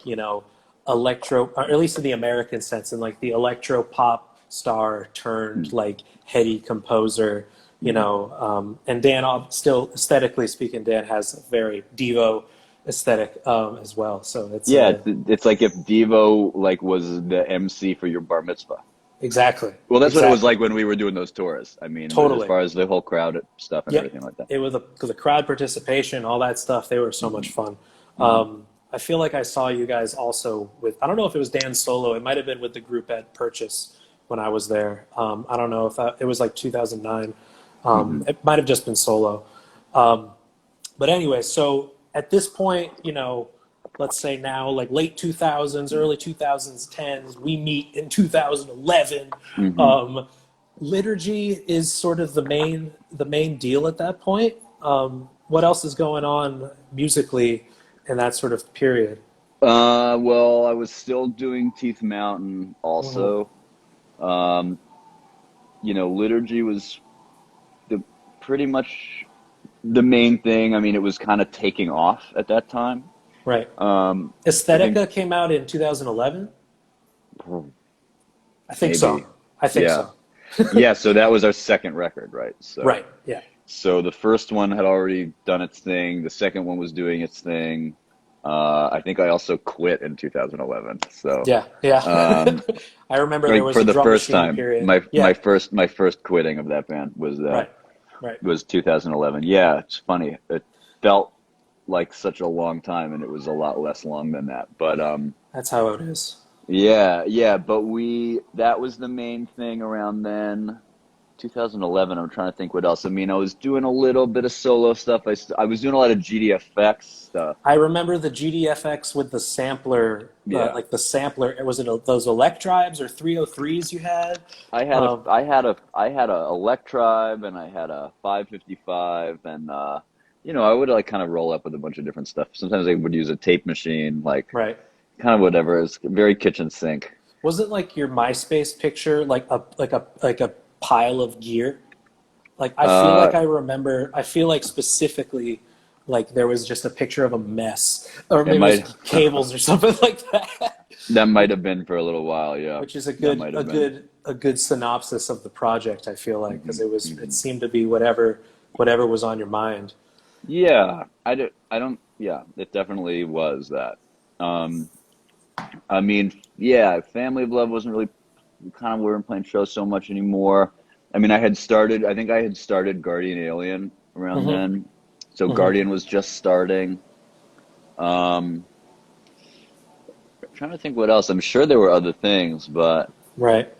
Speaker 1: electro, or at least in the American sense, and like the electro pop star turned like heady composer, and Dan, still aesthetically speaking, Dan has a very Devo aesthetic as well. So
Speaker 2: Yeah. It's like if Devo like was the MC for your bar mitzvah.
Speaker 1: exactly,
Speaker 2: Well, that's what it was
Speaker 1: exactly,
Speaker 2: like when we were doing those tours. I mean, as
Speaker 1: totally.
Speaker 2: far as the whole crowd stuff and
Speaker 1: Yep.
Speaker 2: everything like that.
Speaker 1: It was the crowd participation, all that stuff. They were so much fun.
Speaker 2: Hmm.
Speaker 1: I feel like I saw you guys also with, I don't know if it was Dan solo. It might have been with the group at Purchase when I was there. I don't know if it was like 2009.
Speaker 2: Hmm.
Speaker 1: It might have just been solo. Um, but anyway, so at this point, let's say now, like late 2000s, early 2010s, we meet in 2011.
Speaker 2: Hmm.
Speaker 1: Liturgy is sort of the main deal at that point. What else is going on musically in that sort of period?
Speaker 2: Well, I was still doing Teeth Mountain
Speaker 1: Hmm.
Speaker 2: also. Um, Liturgy was the pretty much the main thing. I mean, it was kind of taking off at that time.
Speaker 1: Right.
Speaker 2: I think
Speaker 1: Aesthetica came out in 2011. I think
Speaker 2: maybe,
Speaker 1: so. I think
Speaker 2: yeah.
Speaker 1: so.
Speaker 2: Yeah, so that was our second record, right?
Speaker 1: Right. Yeah.
Speaker 2: So the first one had already done its thing. The second one was doing its thing. I think I also quit in 2011. So,
Speaker 1: Yeah. Yeah.
Speaker 2: um,
Speaker 1: I remember there
Speaker 2: like
Speaker 1: was
Speaker 2: for
Speaker 1: a
Speaker 2: the
Speaker 1: drum
Speaker 2: first
Speaker 1: machine
Speaker 2: time,
Speaker 1: period. Yeah.
Speaker 2: my first quitting of that band
Speaker 1: Right. Right.
Speaker 2: was 2011. Yeah, it's funny. It felt like such a long time, and it was a lot less long than that. But
Speaker 1: That's how it is.
Speaker 2: yeah, yeah. But that was the main thing around then. 2011. I'm trying to think what else. I mean, I was doing a little bit of solo stuff. I was doing a lot of GDFX stuff.
Speaker 1: I remember the GDFX with the sampler,
Speaker 2: Yeah.
Speaker 1: like the sampler. Was it those elect drives or 303s you had?
Speaker 2: I had a
Speaker 1: Um,
Speaker 2: I had a Electribe and I had a 555 and I would like kind of roll up with a bunch of different stuff. Sometimes I would use a tape machine, like
Speaker 1: right.
Speaker 2: kind of whatever. It's very kitchen sink.
Speaker 1: Was it like your MySpace picture, like a pile of gear? Like I feel
Speaker 2: Uh,
Speaker 1: like I remember. I feel like specifically, like there was just a picture of a mess, or
Speaker 2: it
Speaker 1: maybe it was
Speaker 2: might
Speaker 1: cables or something like that.
Speaker 2: that might have been for a little while. Yeah,
Speaker 1: Which is a
Speaker 2: that
Speaker 1: good
Speaker 2: might
Speaker 1: a
Speaker 2: have been.
Speaker 1: good a good synopsis of the project. I feel like because
Speaker 2: Hmm.
Speaker 1: it
Speaker 2: Hmm.
Speaker 1: seemed to be whatever was on your mind.
Speaker 2: Yeah, I don't. Yeah, it definitely was that. Um, I mean, yeah, Family of Love wasn't really kind of weren't playing shows so much anymore. I mean, I think I had started Guardian Alien around
Speaker 1: Hmm.
Speaker 2: then. So
Speaker 1: Hmm.
Speaker 2: Guardian was just starting. Um, trying to think what else. I'm sure there were other things, but
Speaker 1: Right.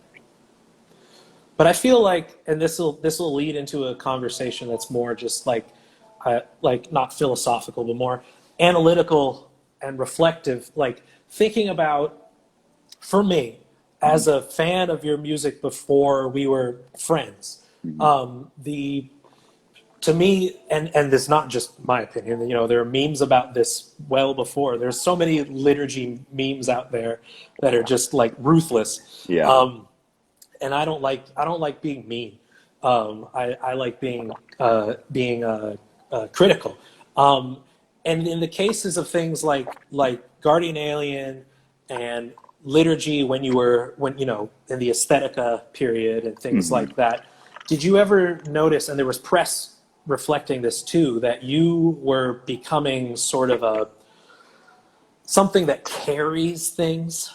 Speaker 1: But I feel like, and this will lead into a conversation that's more just like not philosophical, but more analytical and reflective. Like thinking about, for me, as
Speaker 2: mhm,
Speaker 1: a fan of your music before we were friends,
Speaker 2: mhm.
Speaker 1: the to me, and this is not just my opinion. There are memes about this well before. There's so many liturgy memes out there that are just like ruthless.
Speaker 2: Yeah,
Speaker 1: And I don't like being mean. I like being critical. Um, and in the cases of things like Guardian Alien and Liturgy when you know, in the Aesthetica period and things like that. Did you ever notice, and there was press reflecting this too, that you were becoming sort of something that carries things,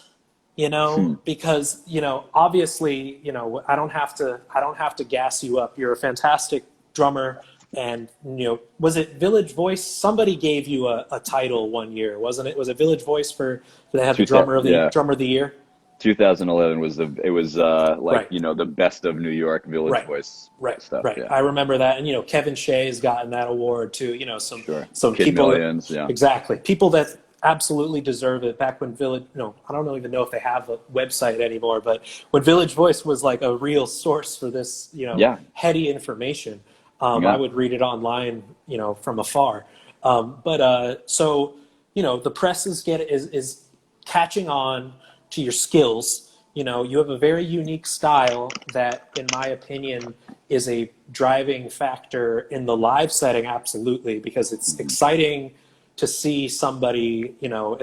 Speaker 1: you know, because, you know, obviously, you know, I don't have to gas you up. You're a fantastic drummer. And, you know, was it Village Voice? Somebody gave you a title one year, wasn't it? Was it Village Voice for they had the drummer of the year?
Speaker 2: 2011 was like,
Speaker 1: Right.
Speaker 2: you know, the best of New York Village Voice stuff.
Speaker 1: Right.
Speaker 2: Yeah.
Speaker 1: I remember that. And, you know, Kevin Shea has gotten that award too. You know, some
Speaker 2: Kid
Speaker 1: people,
Speaker 2: Millions,
Speaker 1: exactly. People that absolutely deserve it. Back when Village, no, I don't even know if they have a website anymore, but when Village Voice was like a real source for this, you know, heady information, I would read it online, you know, from afar. So, you know, the press is catching on to your skills. You know, you have a very unique style that, in my opinion, is a driving factor in the live setting, absolutely, because it's exciting to see somebody, you know,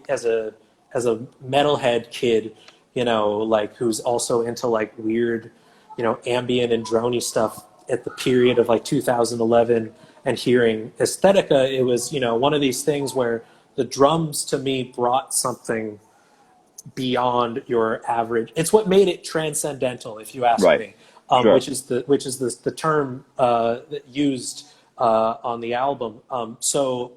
Speaker 1: as a metalhead kid, you know, like who's also into like weird, you know, ambient and droney stuff at the period of like 2011 and hearing Aesthetica. It was, you know, one of these things where the drums to me brought something beyond your average. It's what made it transcendental, if you ask me, which is the term that used on the album. So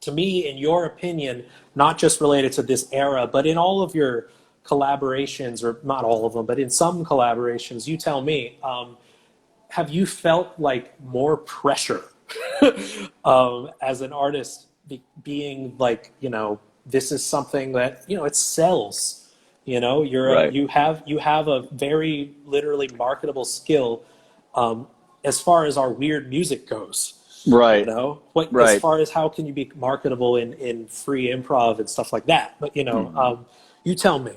Speaker 1: to me, in your opinion, not just related to this era, but in all of your collaborations, or not all of them, but in some collaborations, you tell me, have you felt like more pressure as an artist being like, you know, this is something that, you know, it sells, you know, you have a very literally marketable skill as far as our weird music goes.
Speaker 2: Right.
Speaker 1: You know, as far as how can you be marketable in free improv and stuff like that. But, you know, you tell me.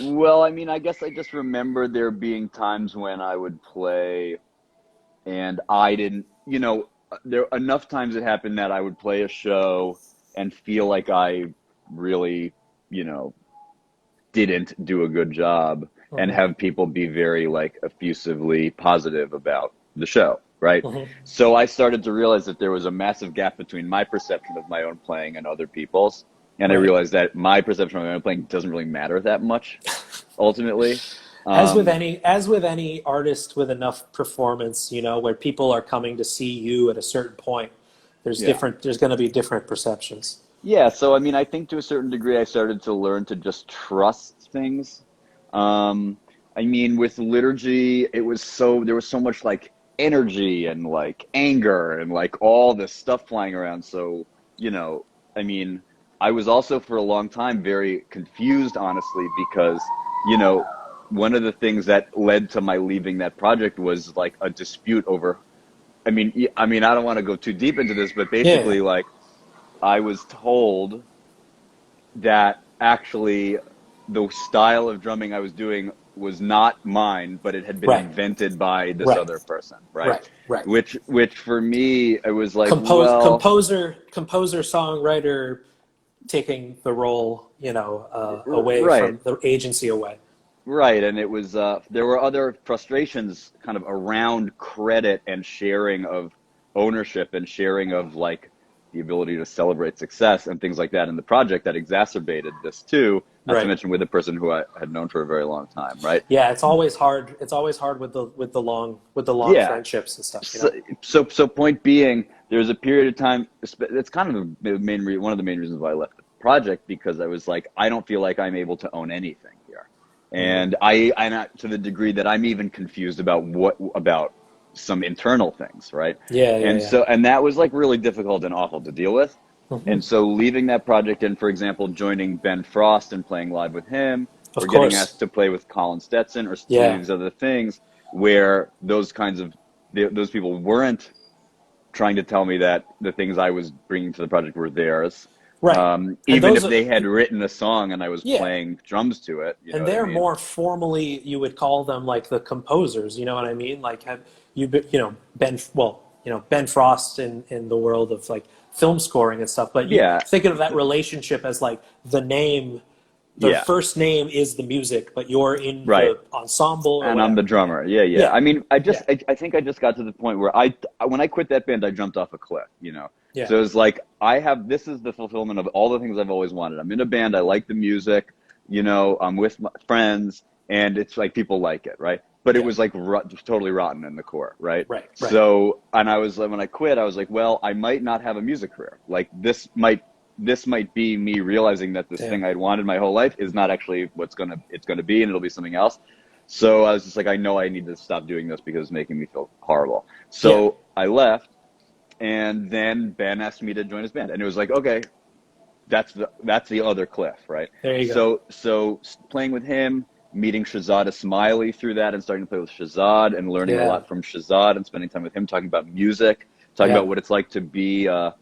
Speaker 2: Well, I mean, I guess I just remember there being times when I would play and I didn't, you know, there enough times it happened that I would play a show and feel like I really, you know, didn't do a good job and have people be very like effusively positive about the show. Right. So I started to realize that there was a massive gap between my perception of my own playing and other people's. And I realized that my perception of my own playing doesn't really matter that much, ultimately.
Speaker 1: As with any artist with enough performance, you know, where people are coming to see you at a certain point, there's going to be different perceptions.
Speaker 2: Yeah. So, I mean, I think to a certain degree, I started to learn to just trust things. I mean, with Liturgy, there was so much like energy and like anger and like all this stuff flying around. So, you know, I mean, I was also for a long time very confused, honestly, because, you know, one of the things that led to my leaving that project was like a dispute over, I mean, I don't want to go too deep into this, but basically like I was told that actually the style of drumming I was doing was not mine, but it had been invented by this other person, right? Which for me, it was like,
Speaker 1: composer, songwriter, taking the role, you know, away from the agency away.
Speaker 2: Right, and it was there were other frustrations kind of around credit and sharing of ownership and sharing of like the ability to celebrate success and things like that in the project that exacerbated this too. Not to mention with a person who I had known for a very long time, right?
Speaker 1: Yeah, it's always hard. It's always hard with the long friendships and stuff. You know?
Speaker 2: So point being, there's a period of time. It's kind of one of the main reasons why I left the project, because I was like, I don't feel like I'm able to own anything here, and I'm not to the degree that I'm even confused about some internal things, right? So that was like really difficult and awful to deal with. And so leaving that project and, for example, joining Ben Frost and playing live with him, or getting asked to play with Colin Stetson, or these other things where those people weren't trying to tell me that the things I was bringing to the project were theirs. Even if they had written a song and I was playing drums to it. You know
Speaker 1: and they're
Speaker 2: what I mean?
Speaker 1: more formally, you would call them like the composers, you know what I mean? Like Ben Frost in the world of like film scoring and stuff, but you're
Speaker 2: Yeah,
Speaker 1: thinking of that relationship as like the name, the
Speaker 2: yeah,
Speaker 1: first name is the music, but you're in
Speaker 2: right.
Speaker 1: the ensemble or
Speaker 2: And I'm the
Speaker 1: whatever.
Speaker 2: drummer. Yeah, yeah.
Speaker 1: Yeah,
Speaker 2: I mean,
Speaker 1: yeah,
Speaker 2: I think I just got to the point where when I quit that band, I jumped off a cliff, you know?
Speaker 1: yeah,
Speaker 2: So it was like, this is the fulfillment of all the things I've always wanted. I'm in a band. I like the music, you know, I'm with my friends and it's like people like it, right? But it
Speaker 1: yeah.
Speaker 2: was like totally rotten in the core, right?
Speaker 1: Right, right.
Speaker 2: So, and I was, when I quit, I was like, well, I might not have a music career. Like this might be me realizing that this
Speaker 1: Damn.
Speaker 2: thing I'd wanted my whole life is not actually it's gonna be, and it'll be something else. So I was just like, I know I need to stop doing this because it's making me feel horrible.
Speaker 1: Yeah,
Speaker 2: So I left, and then Ben asked me to join his band, and it was like, okay, that's the other cliff, right?
Speaker 1: there you go.
Speaker 2: So playing with him, meeting Shahzad Ismaili through that, and starting to play with Shahzad and learning a
Speaker 1: Yeah,
Speaker 2: lot from Shahzad and spending time with him, talking about music, talking
Speaker 1: yeah,
Speaker 2: about what it's like to be a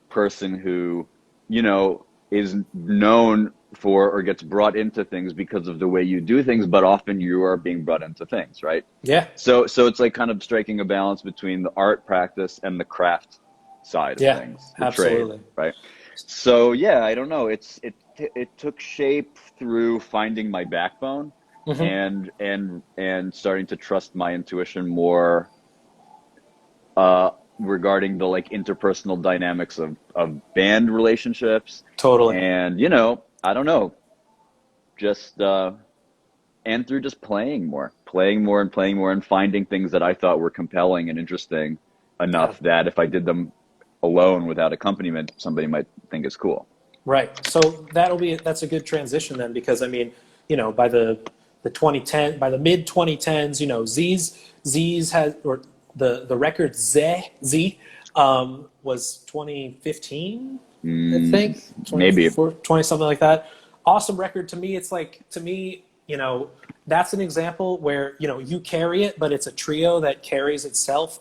Speaker 2: person who, you know, is known for or gets brought into things because of the way you do things, but often you are being brought into things, right?
Speaker 1: yeah,
Speaker 2: So it's like kind of striking a balance between the art practice and the craft side of
Speaker 1: yeah,
Speaker 2: things, the trade,
Speaker 1: absolutely.
Speaker 2: right? So yeah, I don't know. It took shape through finding my backbone
Speaker 1: Hmm.
Speaker 2: and starting to trust my intuition more regarding the like interpersonal dynamics of band relationships,
Speaker 1: Totally.
Speaker 2: and you know, I don't know, just and through just playing more and finding things that I thought were compelling and interesting
Speaker 1: Yeah.
Speaker 2: enough that if I did them alone without accompaniment, somebody might think it's cool.
Speaker 1: Right. So that's a good transition then, because I mean, by the 2010, by the mid 2010s, Z's has, or the record Z was 2015, I think,
Speaker 2: Maybe.
Speaker 1: 24, 20, something like that. Awesome record. To me, it's like, that's an example where, you carry it, but it's a trio that carries itself.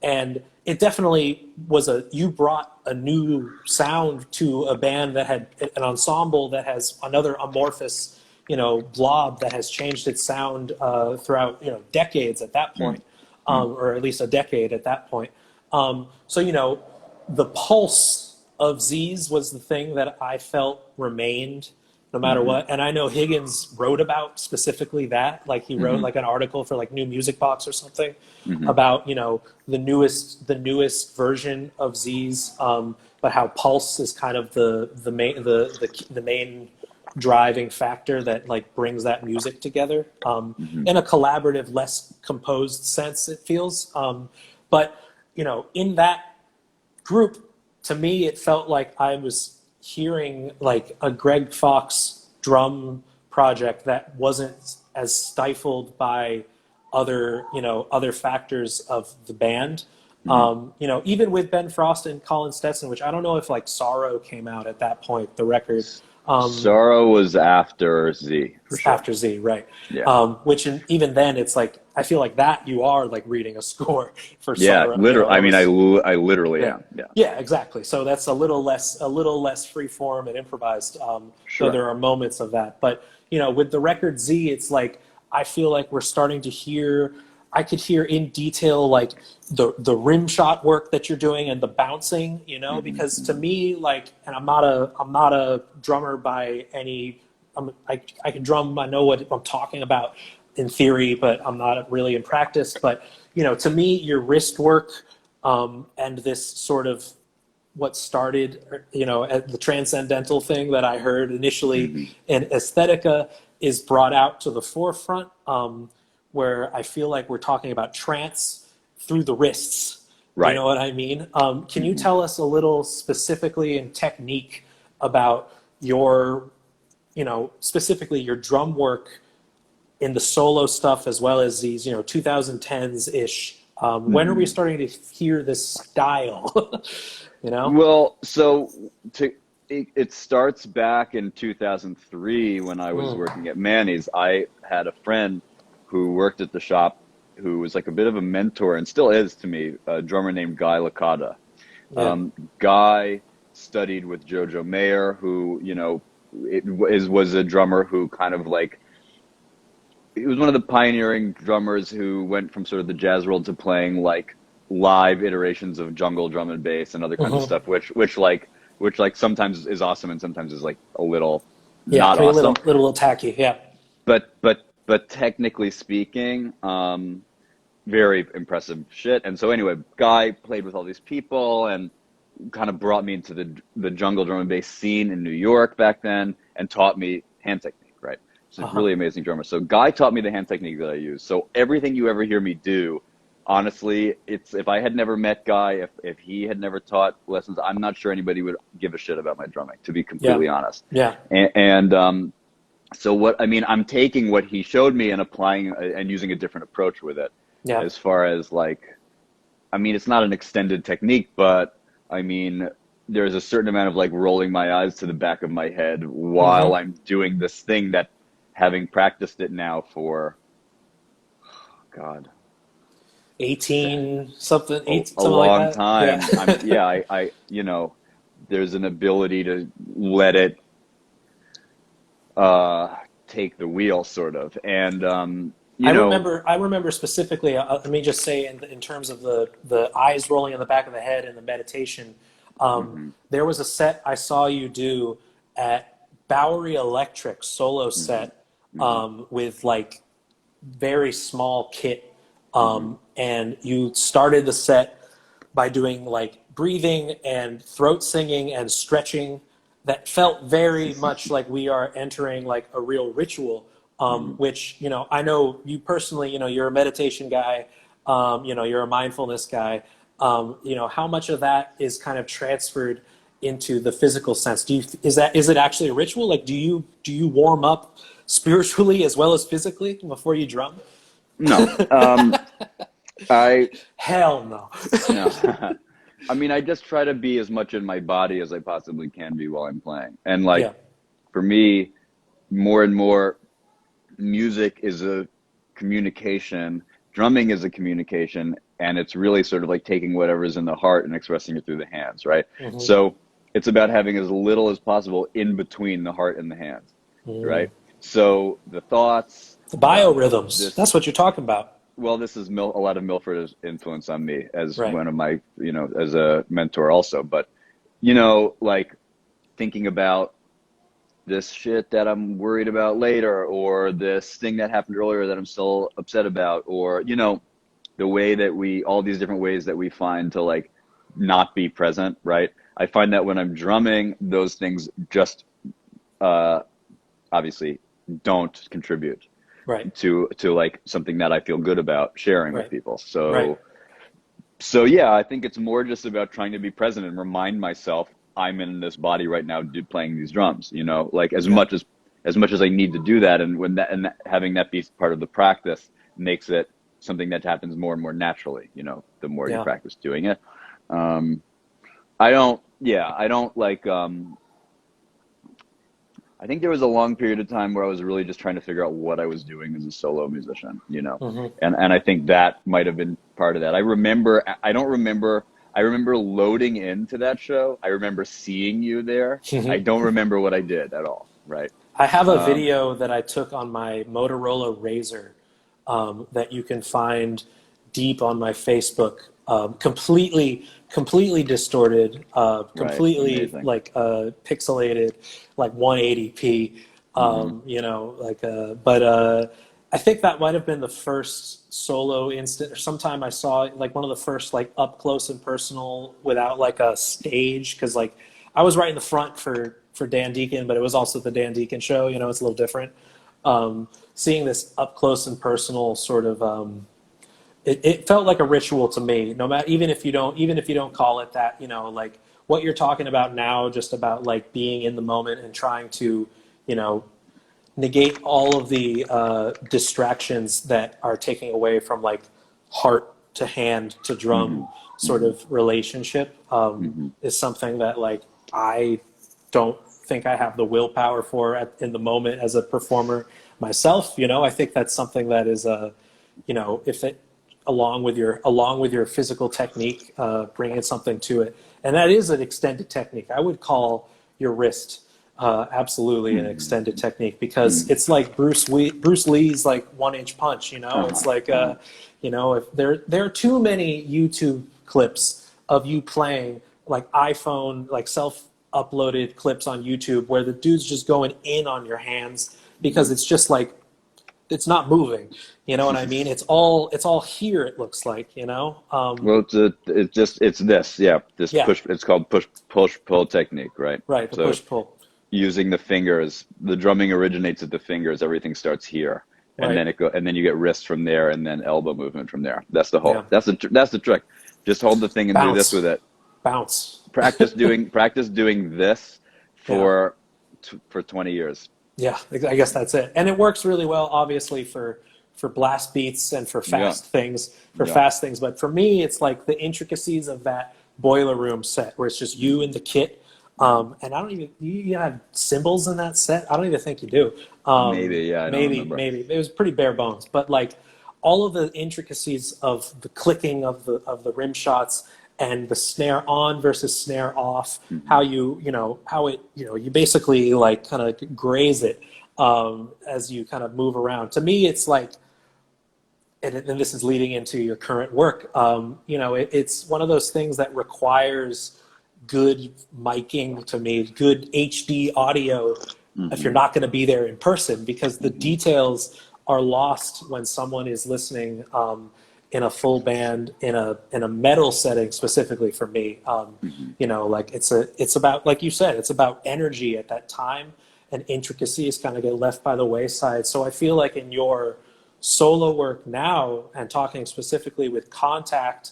Speaker 1: And it definitely you brought a new sound to a band that had an ensemble that has another amorphous, blob that has changed its sound throughout, decades at that point,
Speaker 2: Mm.
Speaker 1: or at least a decade at that point. So, the pulse of Z's was the thing that I felt remained no matter
Speaker 2: Hmm.
Speaker 1: what. And I know Higgins wrote about specifically that, like he wrote
Speaker 2: Hmm.
Speaker 1: like an article for like New Music Box or something
Speaker 2: Hmm.
Speaker 1: about, the newest version of Z's, but how pulse is kind of the main driving factor that like brings that music together,
Speaker 2: Hmm.
Speaker 1: in a collaborative, less composed sense, it feels. But in that group, to me, it felt like I was hearing like a Greg Fox drum project that wasn't as stifled by other factors of the band.
Speaker 2: Hmm.
Speaker 1: Even with Ben Frost and Colin Stetson, which I don't know if like Sorrow came out at that point, the record. Um,
Speaker 2: Sorrow was after Z for sure.
Speaker 1: After Z, right?
Speaker 2: Yeah.
Speaker 1: Even then, it's like I feel like that you are like reading a score for
Speaker 2: Yeah,
Speaker 1: Sorrow.
Speaker 2: literally. I
Speaker 1: That
Speaker 2: mean,
Speaker 1: was
Speaker 2: I literally
Speaker 1: yeah,
Speaker 2: am. Yeah,
Speaker 1: yeah, exactly. So that's a little less free form and improvised. Though
Speaker 2: sure.
Speaker 1: there are moments of that, but with the record Z, it's like I feel like we're starting to hear. I could hear in detail like the rim shot work that you're doing and the bouncing, because to
Speaker 2: Hmm.
Speaker 1: me, like, and I'm not a drummer by any. I can drum. I know what I'm talking about in theory, but I'm not really in practice. But to me, your wrist work, and this sort of what started, at the transcendental thing that I heard initially
Speaker 2: Hmm.
Speaker 1: in Aesthetica is brought out to the forefront, where I feel like we're talking about trance through the wrists. You
Speaker 2: Right.
Speaker 1: know what I mean? Can you
Speaker 2: Hmm.
Speaker 1: tell us a little specifically in technique about your, specifically your drum work in the solo stuff as well as these, 2010s ish? When are we
Speaker 2: Hmm.
Speaker 1: starting to hear this style? you know?
Speaker 2: Well, so to it starts back in 2003 when I was
Speaker 1: Mm,
Speaker 2: working at Manny's. I had a friend who worked at the shop who was like a bit of a mentor and still is to me, a drummer named Guy Licata.
Speaker 1: yeah.
Speaker 2: Guy studied with Jojo Mayer, who, was a drummer who kind of like, he was one of the pioneering drummers who went from sort of the jazz world to playing like live iterations of jungle drum and bass and other kinds of
Speaker 1: Hmm.
Speaker 2: stuff, which like sometimes is awesome and sometimes is like a little
Speaker 1: Yeah,
Speaker 2: not
Speaker 1: can be a
Speaker 2: awesome.
Speaker 1: little tacky. Yeah.
Speaker 2: But technically speaking, very impressive shit. And so anyway, Guy played with all these people and kind of brought me into the jungle drum and bass scene in New York back then and taught me hand technique, right? He's a
Speaker 1: Uh-huh.
Speaker 2: really amazing drummer. So Guy taught me the hand technique that I use. So everything you ever hear me do, honestly, it's if I had never met Guy, if he had never taught lessons, I'm not sure anybody would give a shit about my drumming, to be
Speaker 1: Yeah.
Speaker 2: completely honest.
Speaker 1: Yeah.
Speaker 2: And so what I mean, I'm taking what he showed me and applying and using a different approach with it.
Speaker 1: Yeah.
Speaker 2: As far as like, I mean, it's not an extended technique, but I mean, there's a certain amount of like rolling my eyes to the back of my head while
Speaker 1: Hmm.
Speaker 2: I'm doing this thing that, having practiced it now for, God,
Speaker 1: 18 something,
Speaker 2: a,
Speaker 1: 8
Speaker 2: a
Speaker 1: something like
Speaker 2: long
Speaker 1: that. Yeah.
Speaker 2: time. I, you know, there's an ability to let it take the wheel, sort of, and you know,
Speaker 1: I remember specifically, let me just say in terms of the eyes rolling in the back of the head and the meditation,
Speaker 2: hmm
Speaker 1: there was a set I saw you do at Bowery Electric solo
Speaker 2: hmm
Speaker 1: set,
Speaker 2: hmm
Speaker 1: with like very small kit.
Speaker 2: hmm
Speaker 1: And you started the set by doing like breathing and throat singing and stretching that felt very much like we are entering like a real ritual,
Speaker 2: hmm
Speaker 1: which, you know, I know you personally, you know, you're a meditation guy, you know, you're a mindfulness guy. You know, how much of that is kind of transferred into the physical sense? Is it actually a ritual? Like, do you warm up spiritually as well as physically before you drum?
Speaker 2: No, I
Speaker 1: Hell no.
Speaker 2: no. I mean, I just try to be as much in my body as I possibly can be while I'm playing. And like
Speaker 1: Yeah.
Speaker 2: for me, more and more, music is a communication, drumming is a communication, and it's really sort of like taking whatever's in the heart and expressing it through the hands, right?
Speaker 1: Hmm.
Speaker 2: So it's about having as little as possible in between the heart and the hands,
Speaker 1: Mm.
Speaker 2: right? So the thoughts,
Speaker 1: The
Speaker 2: um,
Speaker 1: biorhythms.
Speaker 2: this
Speaker 1: That's what you're talking about.
Speaker 2: well, this is a lot of Milford's influence on me as
Speaker 1: Right.
Speaker 2: one of my, you know, as a mentor also. But, you know, like thinking about this shit that I'm worried about later, or this thing that happened earlier that I'm still upset about, or, you know, the way that all these different ways that we find to like not be present, right? I find that when I'm drumming, those things just uh, obviously don't contribute
Speaker 1: Right.
Speaker 2: to like something that I feel good about sharing with
Speaker 1: Right.
Speaker 2: people.
Speaker 1: Right.
Speaker 2: So yeah, I think it's more just about trying to be present and remind myself I'm in this body right now, playing these drums. You know, like
Speaker 1: Yeah.
Speaker 2: as much as I need to do that, and when having that be part of the practice makes it something that happens more and more naturally. You know, the more you
Speaker 1: Yeah.
Speaker 2: practice doing it. Um, I don't. Yeah, I don't like. I think there was a long period of time where I was really just trying to figure out what I was doing as a solo musician, you know,
Speaker 1: Hmm.
Speaker 2: and I think that might have been part of that. I don't remember. I remember loading into that show. I remember seeing you there. I don't remember what I did at all. Right.
Speaker 1: I have a
Speaker 2: Um,
Speaker 1: video that I took on my Motorola Razr, that you can find deep on my Facebook, completely distorted,
Speaker 2: right.
Speaker 1: completely
Speaker 2: Amazing.
Speaker 1: like pixelated, like 180p.
Speaker 2: hmm
Speaker 1: You know, like but I think that might have been the first solo instant, or sometime I saw like one of the first like up close and personal without like a stage, because like I was right in the front for Dan Deacon, but it was also the Dan Deacon show. You know, it's a little different. Seeing this up close and personal sort of, it felt like a ritual to me. No matter, even if you don't call it that, you know, like what you're talking about now, just about like being in the moment and trying to, you know, negate all of the distractions that are taking away from like heart to hand to drum
Speaker 2: hmm
Speaker 1: sort
Speaker 2: hmm
Speaker 1: of relationship,
Speaker 2: hmm
Speaker 1: is something that like I don't think I have the willpower for in the moment as a performer myself. You know, I think that's something that is you know, if it along with your physical technique, bringing something to it, and that is an extended technique. I would call your wrist Absolutely an
Speaker 2: Mhm.
Speaker 1: extended technique because
Speaker 2: Mhm.
Speaker 1: it's like Bruce Lee's like 1 inch punch, you know?
Speaker 2: Uh-huh.
Speaker 1: It's like
Speaker 2: Uh-huh.
Speaker 1: you know, if there are too many YouTube clips of you playing like iPhone, like self-uploaded clips on YouTube where the dude's just going in on your hands because
Speaker 2: Mhm.
Speaker 1: it's just like it's not moving. You know what I mean? It's all here, it looks like, you know?
Speaker 2: Well, it's this, yeah, this
Speaker 1: Yeah,
Speaker 2: push. It's called push pull technique, right?
Speaker 1: right, the
Speaker 2: So
Speaker 1: push pull.
Speaker 2: using the fingers, the drumming originates at the fingers. Everything starts here, and
Speaker 1: Right.
Speaker 2: and then you get wrist from there, and then elbow movement from there. That's the
Speaker 1: Yeah.
Speaker 2: whole. That's the trick. Just hold the thing and do this with
Speaker 1: Bounce.
Speaker 2: it.
Speaker 1: Bounce.
Speaker 2: Practice doing this
Speaker 1: Yeah.
Speaker 2: for 20 years.
Speaker 1: Yeah, I guess that's it. And it works really well, obviously, for blast beats and for
Speaker 2: Yeah,
Speaker 1: fast things,
Speaker 2: yeah.
Speaker 1: But for me, it's like the intricacies of that Boiler Room set where it's just you and the kit.
Speaker 2: Mhm.
Speaker 1: And I don't even, you have cymbals in that set? I don't even think you do.
Speaker 2: Maybe, yeah, I don't remember.
Speaker 1: Maybe. It was pretty bare bones. But like all of the intricacies of the clicking of the rim shots and the snare on versus snare off, how
Speaker 2: Hmm.
Speaker 1: how it, you basically like kind of graze it as you kind of move around. To me, it's like, and this is leading into your current work. It's one of those things that requires good miking to me, good HD audio if you're
Speaker 2: Hmm.
Speaker 1: not going to be there in person, because the
Speaker 2: Hmm.
Speaker 1: details are lost when someone is listening in a full band in a metal setting specifically for me.
Speaker 2: Hmm.
Speaker 1: Like it's about, like you said, it's about energy at that time, and intricacies kind of get left by the wayside. So I feel like in your solo work now, and talking specifically with Contact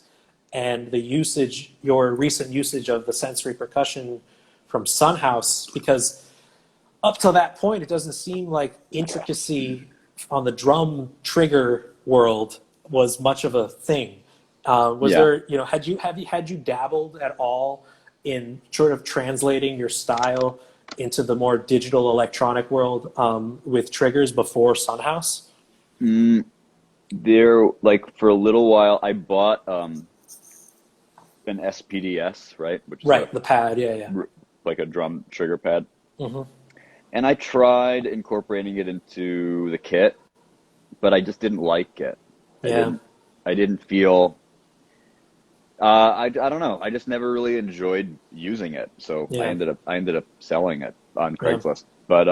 Speaker 1: and the usage, your recent usage of the sensory percussion from Sunhouse, because up to that point, it doesn't seem like intricacy on the drum trigger world was much of a thing. Was
Speaker 2: Yeah.
Speaker 1: there, had you dabbled at all in sort of translating your style into the more digital electronic world with triggers before Sunhouse?
Speaker 2: Mm, there, like for a little while, I bought an SPDS, right, which is
Speaker 1: Right, the pad, yeah, yeah.
Speaker 2: like a drum trigger pad,
Speaker 1: Hmm.
Speaker 2: and I tried incorporating it into the kit, but I just didn't like it. I
Speaker 1: Yeah,
Speaker 2: didn't I didn't feel I don't know. I just never really enjoyed using it, so
Speaker 1: yeah,
Speaker 2: I ended up selling it on
Speaker 1: yeah,
Speaker 2: Craigslist. But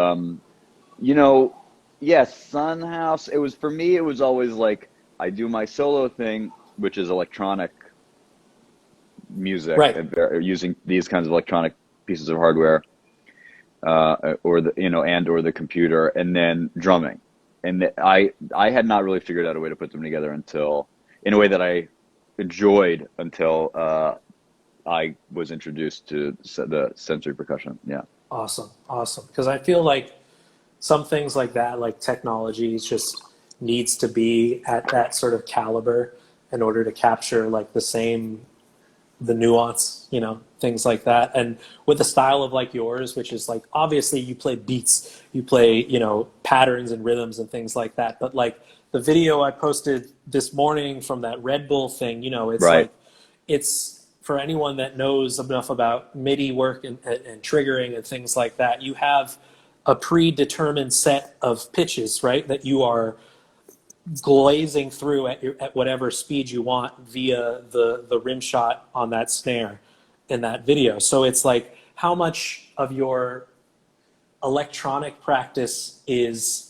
Speaker 2: you know, yes, Sunhouse. It was for me. It was always like I do my solo thing, which is electronic music,
Speaker 1: right.
Speaker 2: and using these kinds of electronic pieces of hardware, or the and or the computer, and then drumming. And I had not really figured out a way to put them together until in a way that I enjoyed until I was introduced to the sensory percussion. Yeah.
Speaker 1: Awesome, awesome. Because I feel like some things like that, like technology, just needs to be at that sort of caliber in order to capture like the nuance, things like that. And with a style of like yours, which is like obviously you play beats, you play, patterns and rhythms and things like that. But like the video I posted this morning from that Red Bull thing, it's
Speaker 2: Right.
Speaker 1: like it's for anyone that knows enough about MIDI work and triggering and things like that. You have a predetermined set of pitches, right? That you are glazing through at whatever speed you want via the rim shot on that snare in that video. So it's like how much of your electronic practice is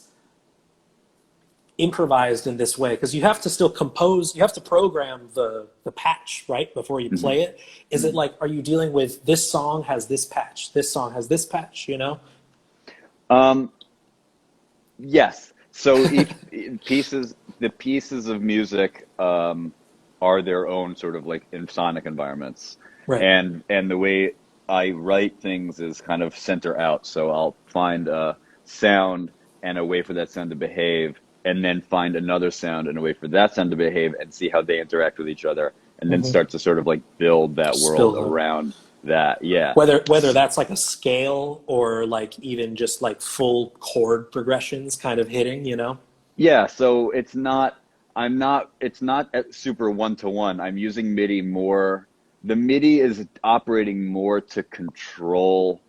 Speaker 1: improvised in this way, because you have to still compose, you have to program the patch right before you
Speaker 2: Hmm.
Speaker 1: play it. Is it
Speaker 2: Hmm.
Speaker 1: like, are you dealing with this song has this patch, this song has this patch,
Speaker 2: Um, yes. So each the pieces of music are their own sort of like in sonic environments,
Speaker 1: Right.
Speaker 2: and the way I write things is kind of center out. So I'll find a sound and a way for that sound to behave, and then find another sound and a way for that sound to behave, and see how they interact with each other, and then
Speaker 1: Hmm.
Speaker 2: start to sort of like build that world
Speaker 1: Spill them.
Speaker 2: around that. Yeah.
Speaker 1: Whether that's like a scale or like even just like full chord progressions kind of hitting.
Speaker 2: Yeah, so it's not at super one to one. I'm using MIDI more. The MIDI is operating more to control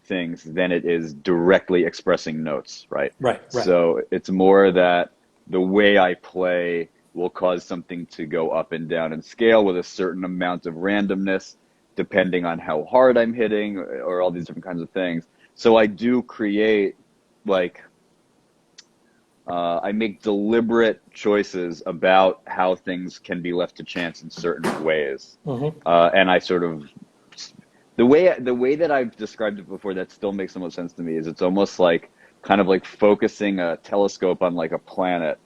Speaker 2: things than it is directly expressing notes, right?
Speaker 1: Right. Right.
Speaker 2: So it's more that the way I play will cause something to go up and down in scale with a certain amount of randomness, depending on how hard I'm hitting or all these different kinds of things. So I do create like I make deliberate choices about how things can be left to chance in certain ways, and I sort of the way that I've described it before that still makes the most sense to me is it's almost like kind of like focusing a telescope on like a planet,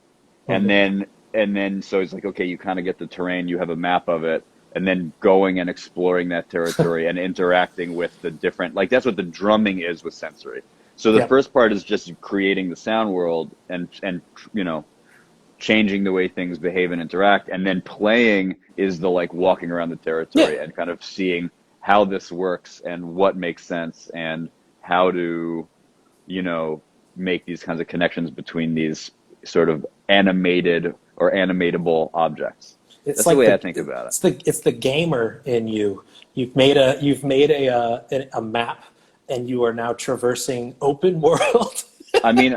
Speaker 2: and then so it's like, okay, you kind of get the terrain, you have a map of it, and then going and exploring that territory and interacting with the different, like that's what the drumming is with sensory. So the first part is just creating the sound world and you know, changing the way things behave and interact, and then playing is the like walking around the territory and kind of seeing how this works and what makes sense and how to, you know, make these kinds of connections between these sort of animated or animatable objects. That's like the way I think about it.
Speaker 1: It's the gamer in you. You've made a map, and you are now traversing open world.
Speaker 2: I mean,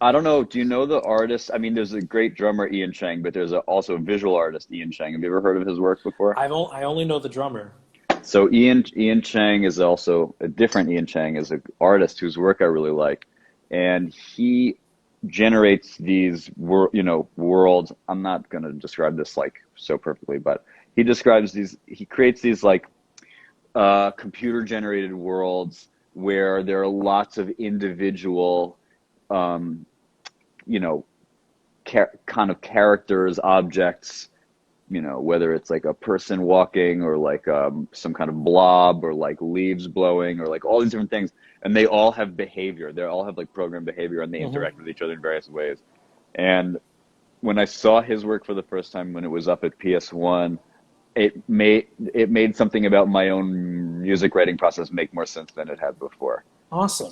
Speaker 2: I don't know. Do you know the artist? I mean, there's a great drummer, Ian Chang, but there's also a visual artist, Ian Chang. Have you ever heard of his work before?
Speaker 1: I only know the drummer.
Speaker 2: So Ian Chang is also a different Ian Chang, is an artist whose work I really like, and he generates these worlds. I'm not going to describe this like so perfectly, but he creates these like computer generated worlds where there are lots of individual kind of characters, objects, you know, whether it's like a person walking or like some kind of blob or like leaves blowing or like all these different things. And they all have behavior. They all have like programmed behavior, and they interact with each other in various ways. And when I saw his work for the first time, when it was up at PS1, it made something about my own music writing process make more sense than it had before.
Speaker 1: Awesome.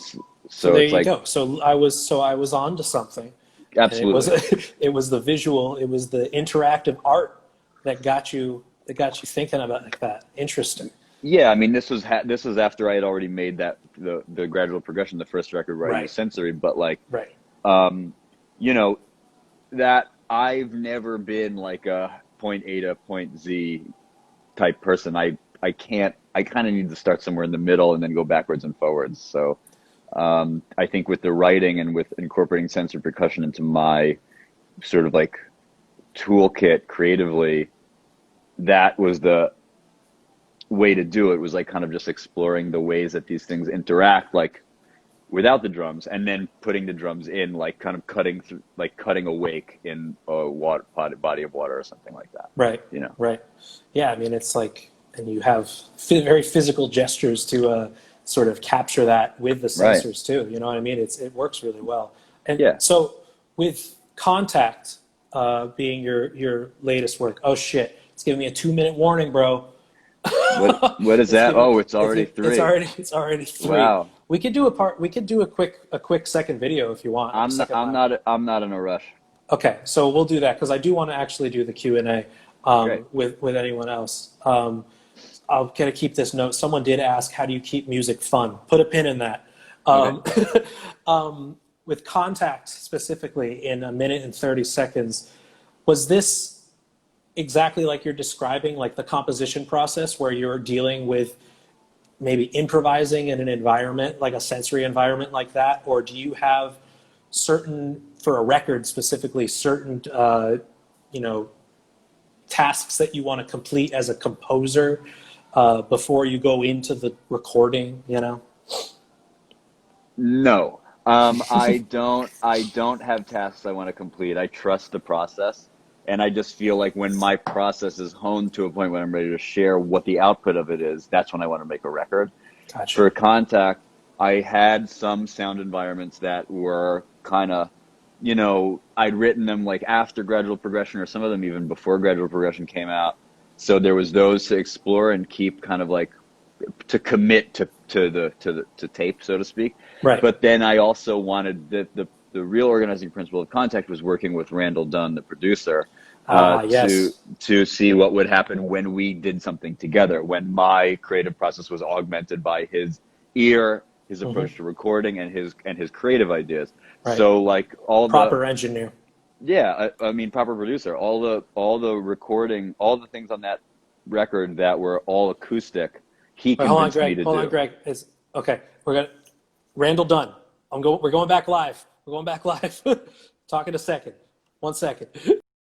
Speaker 2: So
Speaker 1: there
Speaker 2: it's
Speaker 1: you
Speaker 2: like,
Speaker 1: go. So I was on to something.
Speaker 2: Absolutely.
Speaker 1: It was the visual, it was the interactive art that got you thinking about like that. Interesting.
Speaker 2: Yeah, I mean, this was after I had already made the gradual progression, the first record where I used sensory, but like, you know, that I've never been like a point A to point Z type person. I kind of need to start somewhere in the middle and then go backwards and forwards. So I think with the writing and with incorporating sensory percussion into my sort of like toolkit creatively, that was the way to do it. Was like kind of just exploring the ways that these things interact, like without the drums, and then putting the drums in, like kind of cutting a wake in a body of water or something like that.
Speaker 1: Right.
Speaker 2: You know.
Speaker 1: Right. Yeah. I mean, it's like, and you have very physical gestures to sort of capture that with the sensors too. You know what I mean? It works really well. And so with Contact being your latest work, oh shit, it's giving me a 2-minute warning, bro.
Speaker 2: What is that? It's already 3.
Speaker 1: It's already 3.
Speaker 2: Wow.
Speaker 1: We could do a quick second video if you want.
Speaker 2: I'm not in a rush.
Speaker 1: Okay, so we'll do that because I do want to actually do the Q&A with anyone else. I'll kind of keep this note. Someone did ask, how do you keep music fun? Put a pin in that. With Contact specifically, in 1 minute and 30 seconds, was this exactly like you're describing, like the composition process where you're dealing with maybe improvising in an environment, like a sensory environment like that? Or do you have certain, for a record specifically, certain, tasks that you want to complete as a composer before you go into the recording, you know?
Speaker 2: No, I don't have tasks I want to complete. I trust the process. And I just feel like when my process is honed to a point when I'm ready to share what the output of it is, that's when I want to make a record.
Speaker 1: Gotcha.
Speaker 2: For Contact, I had some sound environments that were kind of, you know, I'd written them like after Gradual Progression, or some of them even before Gradual Progression came out. So there was those to explore and keep kind of like to commit to tape, so to speak.
Speaker 1: Right.
Speaker 2: But then I also wanted the real organizing principle of Contact was working with Randall Dunn, the producer, to see what would happen when we did something together, when my creative process was augmented by his ear his approach to recording and his creative ideas.
Speaker 1: Right.
Speaker 2: So like all
Speaker 1: Proper engineer.
Speaker 2: yeah, I mean proper producer, all the recording, all the things on that record that were all acoustic, he
Speaker 1: Wait, hold on,
Speaker 2: convinced me
Speaker 1: Greg.
Speaker 2: to
Speaker 1: Hold
Speaker 2: do.
Speaker 1: on, Greg. Okay. Randall Dunn. We're going back live. We're going back live. Talk in a second. 1 second.